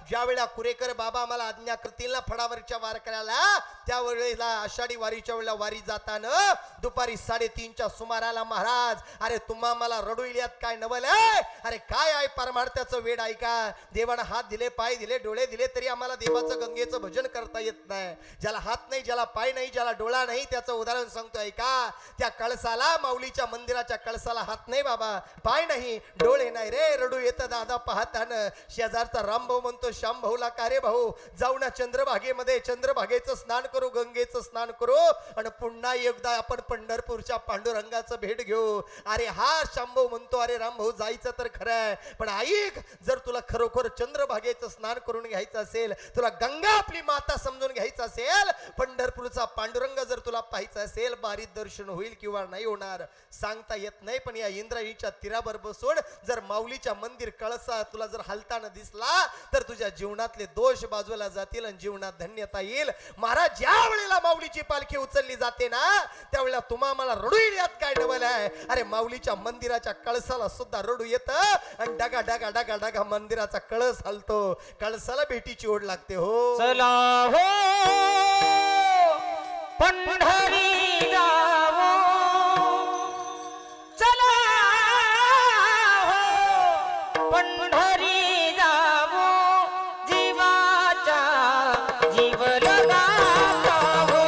ज्या वेळेला कुरेकर बाबा आम्हाला आज्ञा करतील ना फडावरच्या वारकऱ्याला, त्यावेळेला आषाढी वारीच्या वेळेला वारी जाताना दुपारी 3:30च्या सुमाराला, महाराज अरे तुम्हा मला रडू इल्यात काय नवल आहे? अरे काय आहे परमार्थाचं वेड ऐका. देवानं हात दिले, पाय दिले, डोळे दिले, तरी आम्हाला देवाचं गंगेचं भजन करता येत नाही. ज्याला हात नाही, ज्याला पाय नाही, ज्याला डोळा नाही, त्याचं उदाहरण सांगतो ऐका. त्या कळसाला, माऊलीच्या मंदिराच्या कळसाला हात नाही बाबा, पाय नाही, डोळे नाही रे, रडू येतं दादा पाहताना. शेजारचा रामभाऊ म्हणतो श्यामभाऊला, का रे भाऊ जाऊ ना चंद्रभागेमध्ये, चंद्रभागेचं स्नान करू, गंगेचं स्नान करू आणि पुन्हा एकदा आपण पंढरपूरच्या पांडुरंगाचं भेट घेऊ. अरे हा श्यामभाऊ म्हणतो, अरे रामभाऊ जायचं तर खरं आहे, पण ऐक, जर तुला खरोखर चंद्रभागेचं स्नान करून घ्यायचं असेल, तुला गंगा आपली माता समजून घ्यायचं असेल, पंढरपूरचा पांडुरंग जर तुला पाहायचा असेल, बारीत दर्शन होईल होईल किंवा नाही होणार सांगता येत नाही, पण या इंद्रायणीच्या तीरावर बसून जर माऊलीच्या मंदिर कळसा तुला जर हलताना दिसला तर तुझ्या जीवनातले दोष बाजूला जातील आणि जीवनात धन्यता येईल. महाराज ज्या वेळेला माऊलीची पालखी उचलली जाते ना त्यावेळेला तुम्हा मला रडू येईल यात काय डबल आहे. अरे माऊलीच्या मंदिराच्या कळसाला सुद्धा रडू येतं आणि डगा डगा डगा डगा मंदिराचा कळस हलतो. कळसाला भेटीची ओढ लागते. हो चला हो पंढरी जावो, चला हो पंढरी जावो, जीवाचा जीव लगावो,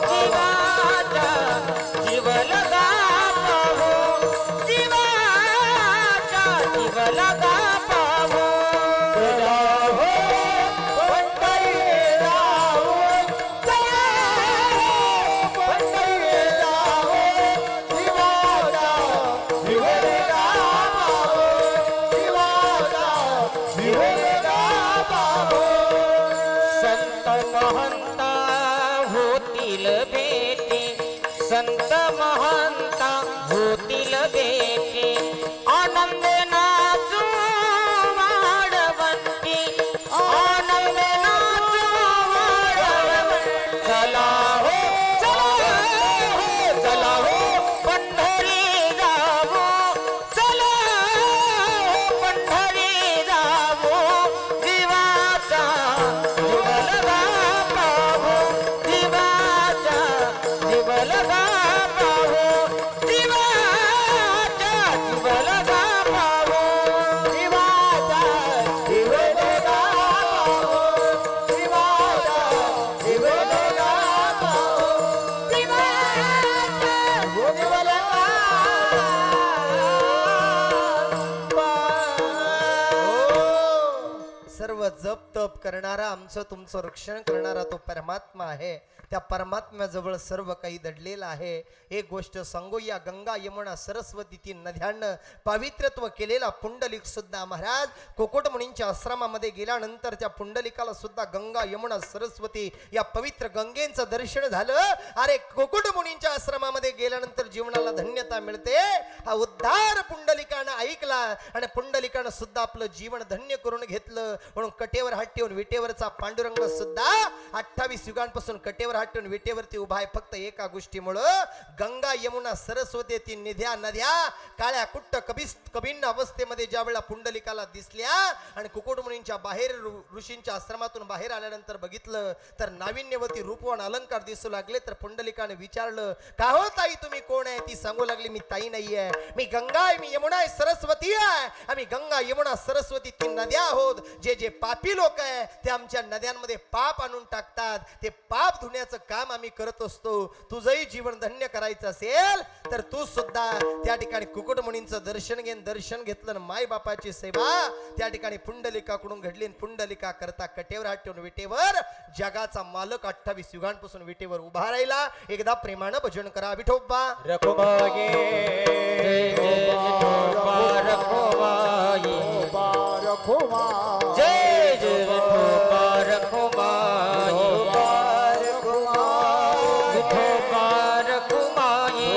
जीवाचा जीव लगावो, जीवाचा जीव लगावो. चला हो पंढरी जावो, चला पंढरी जावो, जीवाचा जीव लगावो, जीवाचा जीव लगावो. संत महंता होतील भेटी, संत महंता होतील भेटी, आनंद नाचू वाढवंती, आनंद नाचू वाढवंती. चला हो चला हो पंढरी जावो, चला हो पंढरी जावो, जीवाचा जीव लगावो, जीवाचा जीव लगावो, जीवाचा जीव लगावो, जीवाचा जीव लगावो, जीवाचा जीव लगावो, जीवाचा जीव लगावो. सर्व जप तप करणारा आमचं तुमचं रक्षण करणारा तो परमात्मा आहे. त्या परमात्म्याजवळ सर्व काही दडलेलं आहे. एक गोष्ट सांगू, या गंगा यमुना सरस्वती तीन नद्यांना पावित्र्यत्व केलेला पुंडलिक सुद्धा महाराज कोकोट मुनींच्या आश्रमामध्ये गेल्यानंतर त्या पुंडलिकाला सुद्धा गंगा यमुना सरस्वती या पवित्र गंगेचं दर्शन झालं. अरे कोकोट मुनींच्या आश्रमामध्ये गेल्यानंतर जीवनाला धन्यता मिळते. हा उद्धार पुंडलिकानं ऐकला आणि पुंडलिकानं सुद्धा आपलं जीवन धन्य करून घेतलं. म्हणून कटेवर हात ठेवून विटेवरचा पांडुरंग सुद्धा 28 युगांपासून कटेवर हात ठेवून विटेवरती उभा आहे फक्त एका गोष्टीमुळं. गंगा यमुना सरस्वती तीन नद्या काळ्या कुट्ट कबिन्न अवस्थेमध्ये ज्या वेळेला पुंडलिकाला दिसल्या आणि कुकुट मुनींच्या बाहेर ऋषींच्या आश्रमातून बाहेर आल्यानंतर बघितलं तर नाविन्यवती रूपवान अलंकार दिसू लागले. तर पुंडलिकाने विचारलं, का हो ताई तुम्ही कोण आहे? ती सांगू लागली, मी ताई नाहीये, मी गंगा आहे, मी यमुना आहे, सरस्वती आहे. आम्ही गंगा यमुना सरस्वती तीन नद्या आहोत. जे जे पापी लोक आहे ते आमच्या नद्यांमध्ये पाप आणून टाकतात. ते पाप धुण्याचं काम आम्ही करत असतो. तुझंही जीवन धन्य करायचं असेल तर तू सुद्धा त्या ठिकाणी कुकुट मुनींचं दर्शन घेतलं. माय बापाची सेवा त्या ठिकाणी पुंडलिकाकडून घडली. पुंडलिका करता कटेवर हात ठेवून विटेवर जगाचा मालक 28 युगांपासून विटेवर उभा राहिला. एकदा प्रेमानं भजन करा. विठोबा रखुमाई जय जय विठोबा रखुमाई, जय जय विठोबा रखुमाई, विठोबा रखुमाई,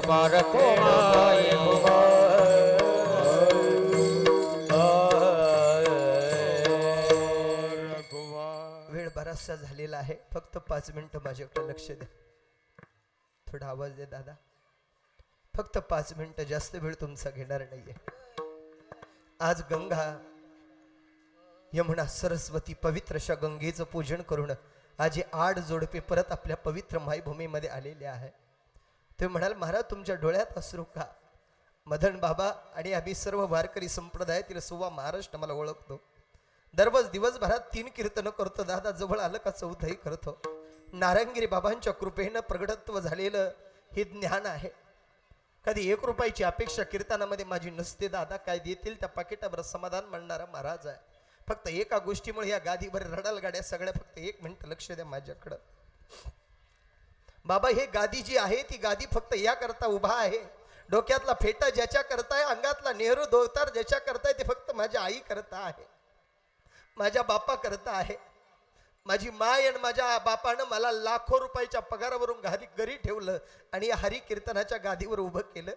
कुमार कुमाय वेळ बराचसा झालेला आहे, फक्त 5 मिनिटं माझ्याकडे लक्ष द्या. थोडा आवाज दे दादा. फक्त 5 मिनिटं, जास्त वेळ तुमचा घेणार नाहीये. आज गंगा यमुना सरस्वती पवित्र अशा गंगेचं पूजन करून आज 8 जोडपे परत आपल्या पवित्र मायभूमीमध्ये आलेले आहे. ते म्हणाल महाराज तुमच्या डोळ्यात अश्रू का? मदन बाबा आणि आम्ही सर्व वारकरी संप्रदायातील सुवा महाराष्ट्र मला ओळखतो. दररोज दिवसभरात 3 कीर्तन करतो दादा, जवळ आलं का 4थंही करतो. नारायणगिरी बाबांच्या कृपेनं प्रगटत्व झालेलं हे ज्ञान आहे. कधी 1 रुपयाची अपेक्षा कीर्तनामध्ये माझी नसते दादा. काय देतील त्या पाकिटावर समाधान मानणारा महाराज आहे. फक्त एका गोष्टीमुळे या गादीवर रडाल गाड्या सगळ्या. फक्त 1 मिनिट लक्ष द्या माझ्याकडं. बाबा हे गादी जी आहे ती गादी फक्त या करता उभा आहे. डोक्यातला फेटा ज्याच्या करताय, अंगातला नेहरू दोतार ज्याच्या करताय ते फक्त माझ्या आई करता आहे, माझ्या बापा करता आहे. माझी माय आणि माझ्या बापानं मला लाखो रुपयाच्या पगारावरून घरी ठेवलं आणि या हरी कीर्तनाच्या गादीवर उभं केलं.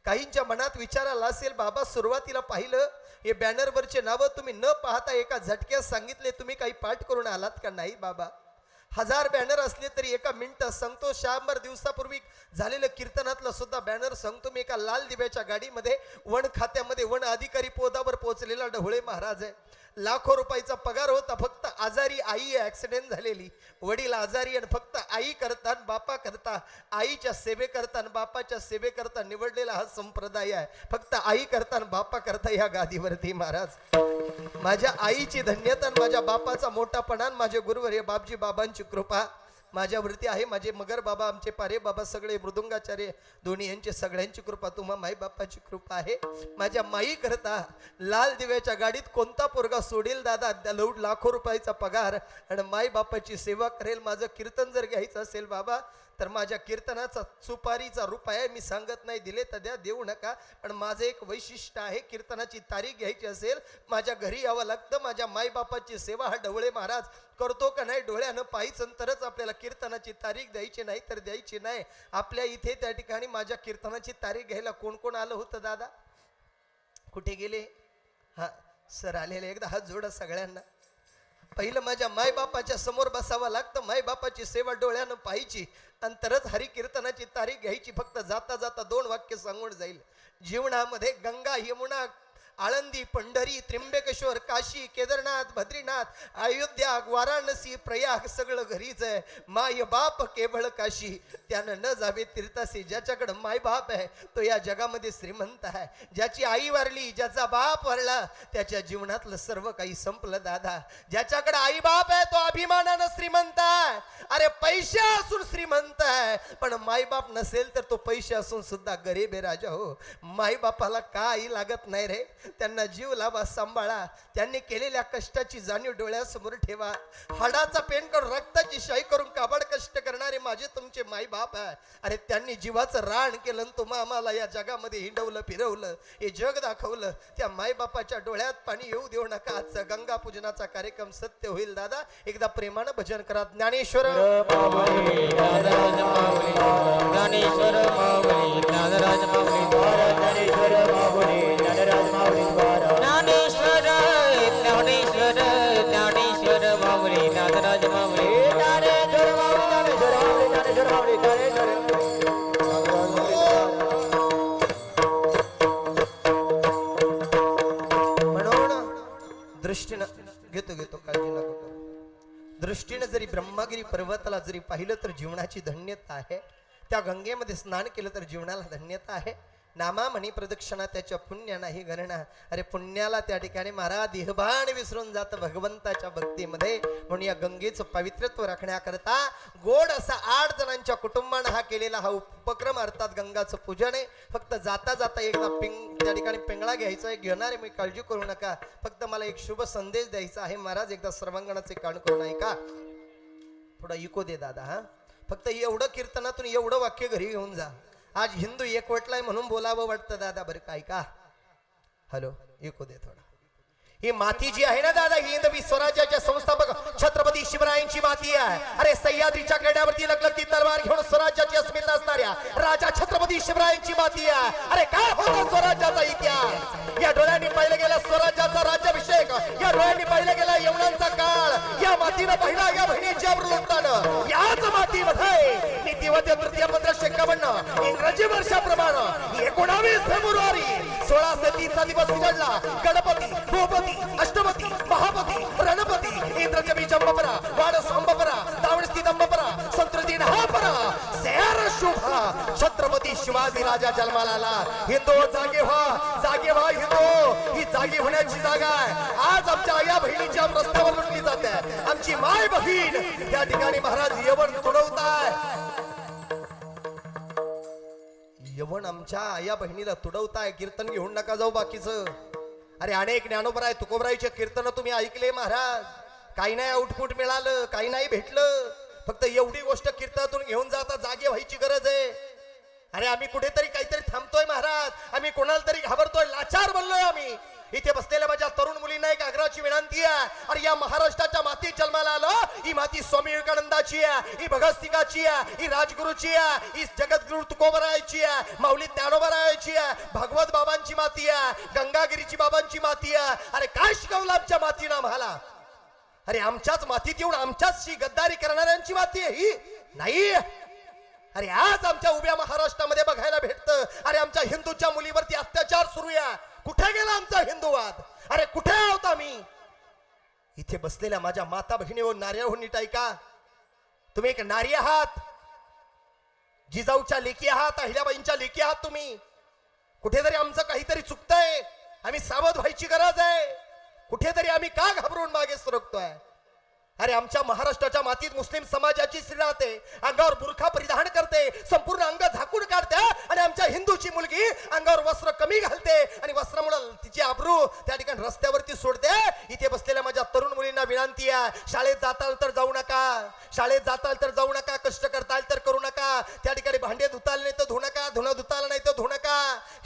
काहींच्या मनात विचार आला असेल, बाबा सुरुवातीला पाहिलं हे बॅनरवरचे नावं तुम्ही न पाहता एका झटक्यात सांगितले, तुम्ही काही पाठ करून आलात का? नाही बाबा, 1000 बॅनर असले तरी एका मिनिटात सांगतो. 100 दिवसापूर्वी झालेलं कीर्तनातलं सुद्धा बॅनर सांगतो मी. एका लाल दिव्याच्या गाडीमध्ये वन खात्यामध्ये वन अधिकारी पदावर पोहोचलेला ढवळे महाराज आहे. लाखो रुपयाचा पगार होता. फक्त आजारी आई, ऍक्सिडेंट झालेली, वडील आजारी आणि फक्त आई करता बापा करता, आईच्या सेवे करता बापाच्या सेवे करता निवडलेला हा संप्रदाय आहे. फक्त आई करता बापा करता या गादीवरती महाराज. माझ्या आईची धन्यता, माझ्या बापाचा मोठापणा, माझे गुरुवर्य बापजी बाबांची कृपा माझ्यावरती आहे. माझे मगर बाबा, आमचे पारे बाबा, सगळे मृदुंगाचार्य दोन्ही यांची सगळ्यांची कृपा, तुम्हा माई बापाची कृपा आहे. माझ्या माई करता लाल दिव्याच्या गाडीत कोणता पोरगा सोडेल दादा? लाखो रुपयाचा पगार आणि माई बापाची सेवा करेल. माझं कीर्तन जर घ्यायचं असेल बाबा तर माझ्या कीर्तनाचा सुपारीचा रुपया मी सांगत नाही, दिले तर द्या, देऊ नका. पण माझं एक वैशिष्ट्य आहे, कीर्तनाची तारीख घ्यायची असेल माझ्या घरी यावं लागतं. माझ्या मायबापाची सेवा हा ढवळे महाराज करतो का नाही डोळ्यानं पाहिचं तरच आपल्याला कीर्तनाची तारीख द्यायची, नाही तर द्यायची नाही. आपल्या इथे त्या ठिकाणी माझ्या कीर्तनाची तारीख घ्यायला कोण कोण आलं होतं दादा? कुठे गेले? हा सर आलेले, एकदा हात जोडा सगळ्यांना. पहिलं माझ्या मायबापाच्या समोर बसावं लागतं, मायबापाची सेवा डोळ्यानं पाहायची आणि तरच हरी कीर्तनाची तारीख घ्यायची. फक्त जाता जाता 2 वाक्य सांगून जाईल. जीवनामध्ये गंगा यमुना आळंदी पंढरी त्र्यंबकेश्वर काशी केदारनाथ बद्रीनाथ अयोध्या वाराणसी प्रयाग सगळं घरीच आहे. माय बाप केवळ काशी त्यानं न जावे तीर्थासी. ज्याच्याकडे माय बाप आहे तो या जगामध्ये श्रीमंत आहे. ज्याची आई वारली, ज्याचा बाप वारला, त्याच्या जीवनातलं सर्व काही संपलं दादा. ज्याच्याकडे आई बाप आहे तो अभिमानानं श्रीमंत आहे. अरे पैसे असून श्रीमंत आहे, पण माय बाप नसेल तर तो पैसे असून सुद्धा गरीब आहे राजा. हो, माय बापाला काही लागत नाही रे. त्यांना जीव लावा, सांभाळा. त्यांनी केलेल्या कष्टाची जाणीव डोळ्यासमोर ठेवा. हाडाचा पेन करून रक्ताची शाई करून काबाड कष्ट करणारे माझे तुमचे माई बाप आहे. अरे त्यांनी जीवाचं रान केलं, तुम्हा आम्हाला या जगामध्ये हिंडवलं फिरवलं, हे जग दाखवलं. त्या मायबापाच्या डोळ्यात पाणी येऊ देऊ नका. आजचा गंगा पूजनाचा कार्यक्रम सत्य होईल दादा. एकदा प्रेमानं भजन करा. ज्ञानेश्वर ज्ञानेश्वर माऊली ज्ञानराज माऊली ज्ञानेश्वर माऊली ज्ञानराज माऊली ज्ञानेश्वर ज्ञानेश्वर ज्ञानेश्वर माऊली ज्ञानराज माऊली ज्ञानेश्वर माऊली ज्ञानेश्वर माऊली ज्ञानेश्वर म्हणून दृष्टीनं घेतो काळजी नको करू. दृष्टीनं जरी ब्रह्मगिरी पर्वताला जरी पाहिलं तर जीवनाची धन्यता आहे. त्या गंगेमध्ये स्नान केलं तर जीवनाला धन्यता आहे. नामा म्हणी प्रदक्षिणा त्याच्या पुण्य नाही गणना. अरे पुण्याला त्या ठिकाणी महाराज देहभान विसरून जातं भगवंताच्या भक्तीमध्ये. म्हणून या गंगेचं पवित्रत्व राखण्याकरता गोड असा 8 जणांच्या कुटुंबानं हा केलेला हा उपक्रम अर्थात गंगाचं पूजन आहे. फक्त जाता जाता एकदा त्या ठिकाणी पेंगळा घ्यायचा आहे. घेणारे मी काळजी करू नका. फक्त मला एक शुभ संदेश द्यायचा आहे. महाराज एकदा सर्वांगणाचे कान करून ऐका. थोडा इको दे दादा. हा फक्त एवढं कीर्तनातून एवढं वाक्य घरी घेऊन जा. आज हिंदू एकवटलाय म्हणून बोलावं वाटतं दादा. बरं काय का? हॅलो इको दे थोडा. ही माती जी आहे ना दादा, ही हिंदवी स्वराज्याच्या संस्थापक छत्रपती शिवरायांची माती आहे. अरे सह्याद्रीच्या गड्यावरती लखलखती तलवार घेऊन स्वराज्याची अस्मिता असणाऱ्या राजा छत्रपती शिवरायांची माती आहे. अरे काय होता स्वराज्याचा इतिहास, या डोळ्यांनी पाहिलं गेला स्वराज्याचा राज्याभिषेक, या डोळ्यांनी पाहिलं गेला यवनांचा काळ, या मातीनं पहिला या बहिणीच्या लुटताना याच मातीमध्ये नीतिवत तृतीय 1551 इंग्रजी वर्षाप्रमाणे 19 फेब्रुवारी 1603 चा दिवस उजाडला. गणपती, भूपती, अष्टपती, महापती, रणपती, इंद्रजबी जंबपरा, वाड संबपरा, दावणस्ती दंबपरा, संतृदी नहापरा, सैर शुभा छत्रपती शिवाजी राजा जन्माला आला. हिंदू जागे व्हा हिंदू, ही जागी होण्याची जागा आहे. आज आमच्या या बहिणीच्या रस्त्यावर लुटली जाते. आमची माय बहीण या ठिकाणी महाराज यवन तुडवताय. यवन आमच्या आया बहिणीला तुडवताय. कीर्तन घेऊन नका जाऊ बाकीचं. अरे अनेक ज्ञानोबराय तुकोबरायचे कीर्तन तुम्ही ऐकले महाराज. काही नाही आउटपुट मिळालं, काही नाही भेटलं. फक्त एवढी गोष्ट कीर्तनातून घेऊन जाता जागे व्हायची गरज आहे. अरे आम्ही कुठेतरी काहीतरी थांबतोय महाराज, आम्ही कोणाला तरी घाबरतोय, लाचार बनलोय आम्ही. इथे बसलेल्या माझ्या तरुण मुलींना एक आग्रहाची विनंती आहे. अरे या महाराष्ट्राच्या मातीत जन्माला आलो, ही माती स्वामी विवेकानंदाची आहे, ही भगतसिंगाची आहे, ही राजगुरूची आहे, ही जगद्गुरु तुकोबरायाची आहे, माऊली ज्ञानोबरायाची आहे, भागवत बाबांची माती आहे, गंगागिरीची बाबांची माती आहे. अरे काय शिकवलं आमच्या मातीनं आम्हाला. अरे आमच्याच मातीत येऊन आमच्याच गद्दारी करणाऱ्यांची माती आहे ही नाही. अरे आज आमच्या उभ्या महाराष्ट्रामध्ये बघायला भेटतं. अरे आमच्या हिंदूच्या मुलीवरती अत्याचार सुरू आहे. कुठे गेला आमचा हिंदूवाद. अरे कुठे आहोत आम्ही. इथे बसलेल्या माझ्या माता भगिनी हो, नार्या हो, नीट ऐका. तुम्ही एक नारी आहात, जिजाऊच्या लेकी आहात, अहिल्याबाईंच्या लेकी आहात तुम्ही. कुठेतरी आमचं काहीतरी चुकतंय. आम्ही सावध व्हायची गरज आहे. कुठेतरी आम्ही का घाबरून मागे सरकतोय. अरे आमच्या महाराष्ट्राच्या मातीत मुस्लिम समाजाची स्त्री राहते, अंगावर बुरखा परिधान करते, संपूर्ण अंग झाकून काढते. आणि आमच्या हिंदूची मुलगी अंगावर वस्त्र कमी घालते आणि वस्त्रामुळे तिची आबरू त्या ठिकाणी रस्त्यावरती सोडते. इथे बसलेल्या माझ्या तरुण मुलींना विनंती आहे, शाळेत जाताल तर जाऊ नका, शाळेत जाताल तर जाऊ नका, कष्ट करताल तर करू नका, त्या ठिकाणी भांडे धुताल नाही तर धुऊ नका, धुणं धुताल नाही तर धुऊ नका,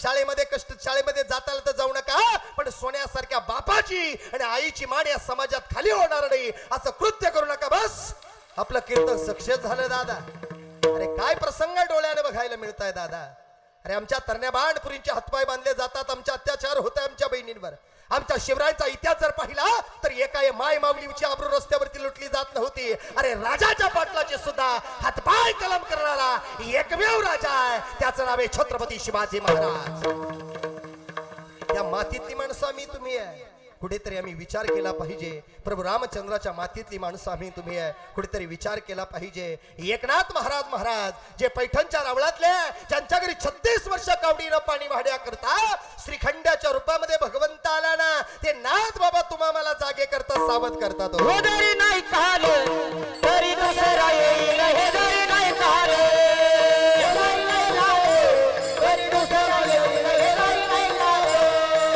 शाळेमध्ये जाताल तर जाऊ नका. पण सोन्यासारख्या बापाची आणि आईची मान या समाजात खाली होणार नाही असं कृत्य करू नका. बस आपलं कीर्तन सक्सेस झालं दादा. अरे काय प्रसंग डोळ्याने बघायला मिळत आहे दादा. अरे आमच्या तरण्या बाणपुरींचे हातपाय बांधले जातात, आमच्या अत्याचार होत आहे आमच्या बहिणींवर. आमच्या शिवरायांचा इतिहास जर पाहिला तर एका माय माऊलीची आबरू रस्त्यावरती लुटली जात नव्हती. अरे राजाच्या पाटलाचे सुद्धा हातपाय कलम करणारा एकमेव राजा आहे, त्याचं नाव आहे छत्रपती शिवाजी महाराज. त्या मातीतली माणसं आम्ही तुम्ही आहे. कुठेतरी आम्ही विचार केला पाहिजे. प्रभू रामचंद्राच्या मातीतली माणसं आम्ही तुम्ही आहे. कुठेतरी विचार केला पाहिजे. एकनाथ महाराज जे पैठणच्या रावळातले, ज्यांच्या घरी 36 वर्ष कावडीनं पाणी वाढ्या करता श्रीखंडाच्या रूपामध्ये भगवंत आला ना, ते नाथ बाबा तुम्हा मला जागे करता सावध करतात. हो दरी नाही काल तरी दुसरा येईल, हे दरी नाही काल तरी दुसरा येईल, हे दरी नाही काल.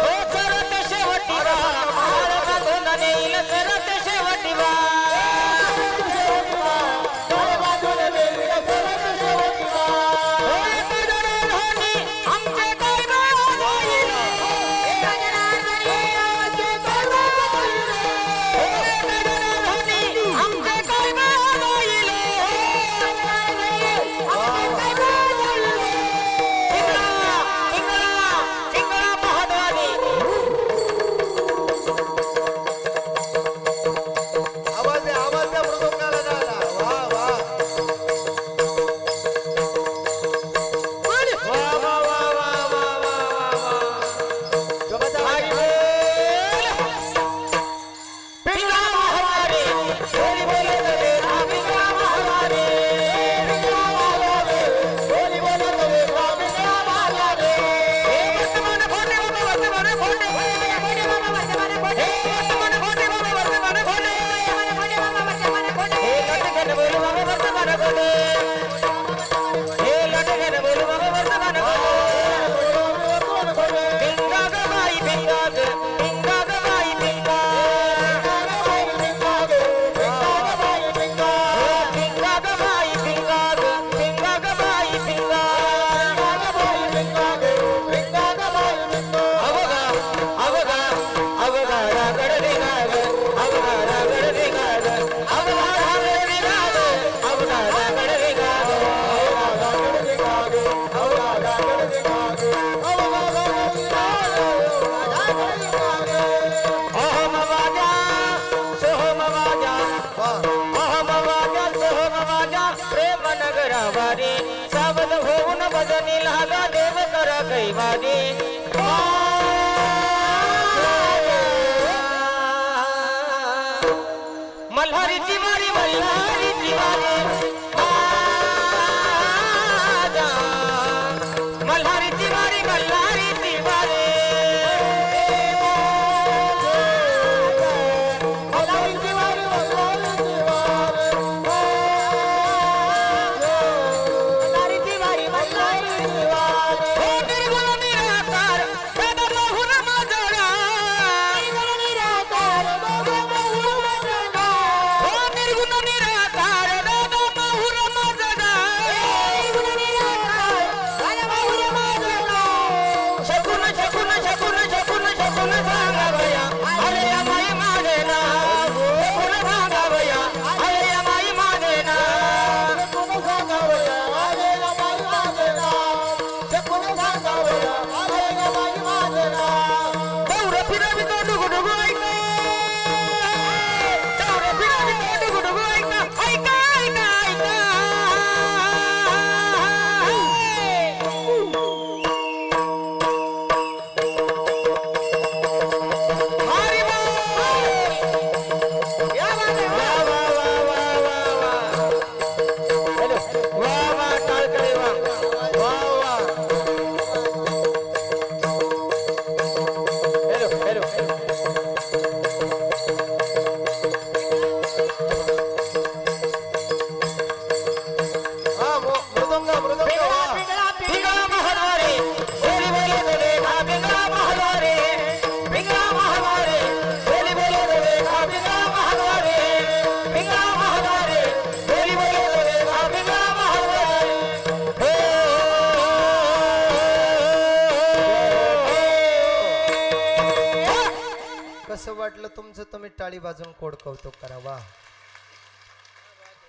हो सरत शेवटी वा हार बांधून नेईल, सरत शेवटी वा हार बांधून नेईल, सरत शेवटी वा. हो गजराधनी आमचे काय नाव होईल, गजराधनी आमचे काय नाव होईल, गजराधनी आमचे काय नाव होईल. वदनी लागा देव कर कैवादी मल्हारीची वारी मल्हारीची वारी मल्हारीची वारी मल्हारीची वारी कसं वाटलं तुमचं? तुम्ही टाळी वाजवून कोड कौतुक करा. वा.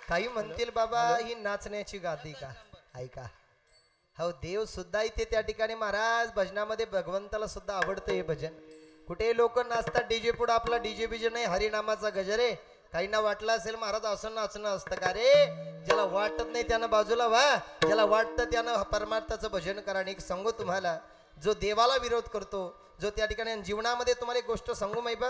काही म्हणतील बाबा ही नाचण्याची गादी का? ऐका, हो देव सुद्धा इथे त्या ठिकाणी महाराज भजनामध्ये भगवंताला सुद्धा आवडतं हे भजन. कुठे लोक नाचतात डीजे पुढे, आपला डीजे बीजे नाही, हरिनामाचा गजर आहे. काहींना वाटलं असेल महाराज असं नाचणं असतं का रे? ज्याला वाटत नाही त्यानं बाजूला व्हा, ज्याला वाटतं त्यानं परमार्थाचं भजन करा. आणि एक सांगू तुम्हाला, जो देवाला विरोध करतो, जो त्या ठिकाणी जीवनामध्ये तुम्हाला एक गोष्ट सांगू माहिती,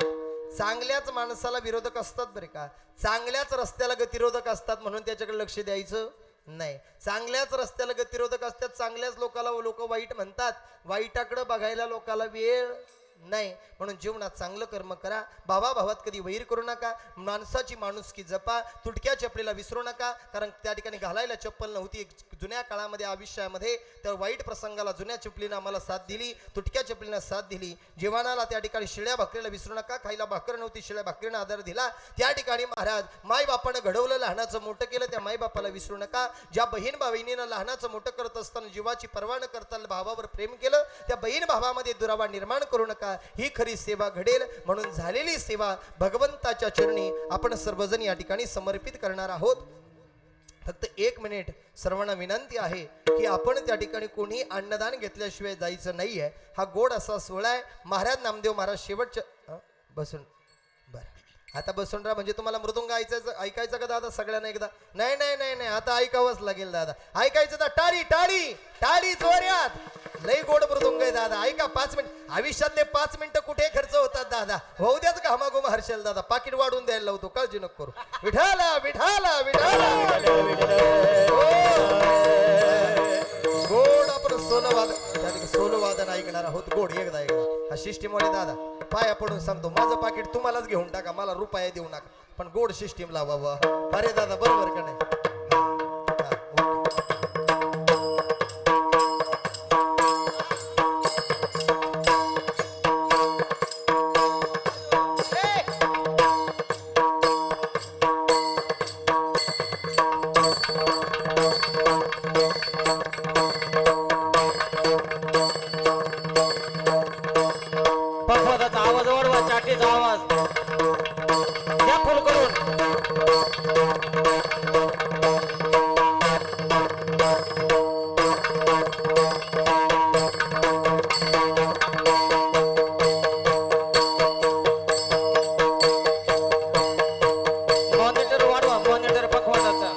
चांगल्याच माणसाला विरोधक असतात बरे का, चांगल्याच रस्त्याला गतिरोधक असतात, म्हणून त्याच्याकडे लक्ष द्यायचं नाही. चांगल्याच रस्त्याला गतिरोधक असतात, चांगल्याच लोक वाईट म्हणतात, वाईटाकडे बघायला लोकाला वेळ नाही. म्हणून जीवनात चांगलं कर्म करा, भावाभावात कधी वैर करू नका, माणसाची माणुसकी जपा, तुटक्या चपलीला विसरू नका. कारण त्या ठिकाणी घालायला चप्पल नव्हती जुन्या काळामध्ये, आयुष्यामध्ये तर वाईट प्रसंगाला जुन्या चपलीनं आम्हाला साथ दिली, तुटक्या चपलीनं साथ दिली. जेवणाला त्या ठिकाणी शिळ्या भाकरीला विसरू नका, खायला भाकर नव्हती, शिळ्या भाकरीनं आधार दिला. त्या ठिकाणी महाराज मायबापानं घडवलं, लहानाचं मोठं केलं, त्या मायबापाला विसरू नका. ज्या बहीण बहिणीनं लहानाचं मोठं करत असताना जीवाची पर्वा न करता भावावर प्रेम केलं, त्या बहीण भावामध्ये दुरावा निर्माण करू नका. ही खरी सेवा घडेल. म्हणून झालेली सेवा भगवंताच्या चरणी आपण सर्वजण या ठिकाणी समर्पित करणार आहोत. फक्त 1 मिनिट सर्वांना विनंती आहे की आपण त्या ठिकाणी कोणी अन्नदान घेतल्याशिवाय जायचं नाहीये. हा गोड असा सोहळा आहे. महाराज नामदेव महाराज शेवटच्या बसून बरं आता बसून राहा. म्हणजे तुम्हाला मृदुंग ऐकायचं का दादा सगळ्यांना एकदा? नाही नाही नाही नाही, आता ऐकावंच लागेल दादा. ऐकायचं तर टाळी टाळी टाळी जोऱ्यात. लई गोड मृदुंग आहे दादा. ऐका, 5 मिनिट आयुष्यातले 5 मिनिटं कुठे खर्च होतात दादा? होऊ द्याच का घामाघूम हर्षल दादा, पाकिट वाढून द्यायला लावतो, काळजी नको करू. विठाला विठाला विठाला. गोड आपण सोलो वादन ऐकणार आहोत. गोड एकदा हा सिस्टीमवाले दादा पाया पडून सांगतो, माझं पाकिट तुम्हालाच घेऊन टाका, मला रुपया देऊ नका, पण गोड सिस्टीम लावा. वा अरे दादा, बरोबर का नाही? पखवादाचा आवाज वाढवा, चाटीचा आवाज द्या फुल करून. मॉनिटर वाढवा, मॉनिटर पखवादाचा.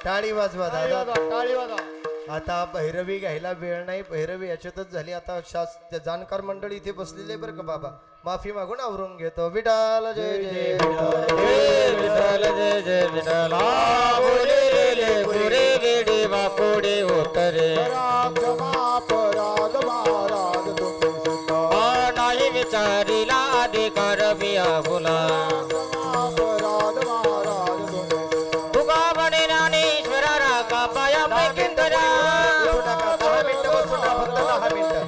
टाळी वाजवा दादा टाळी वाजवा आता भैरवी घ्यायला वेळ नाही भैरवी याच्यातच झाली आता जाणकार मंडळी इथे बसलेले बरं का बाबा माफी मागून आवरून घेतो विठाल जय जय विठ्ठल. जय विठ्ठल जय जय विठ्ठल बोले रे ले पुरे वेडे वाकोडे होतरे अपराध महाराज तुम्ही सुद्धा नाही विचारिला अधिकार बिया बोला अपराध महाराज तुम्ही तुका बने ज्ञानेश्वरा राका पाया पैकिंदरा येऊ नका 10 मिनिटं बसू ना फक्त 10 मिनिटं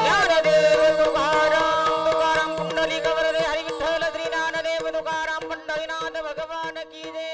ज्ञानदेव तुकाराम तुकाराम पुंडलिक वरदे हरी विठ्ठल श्री ज्ञानदेव तुकाराम पंढरीनाथ भगवान की जय.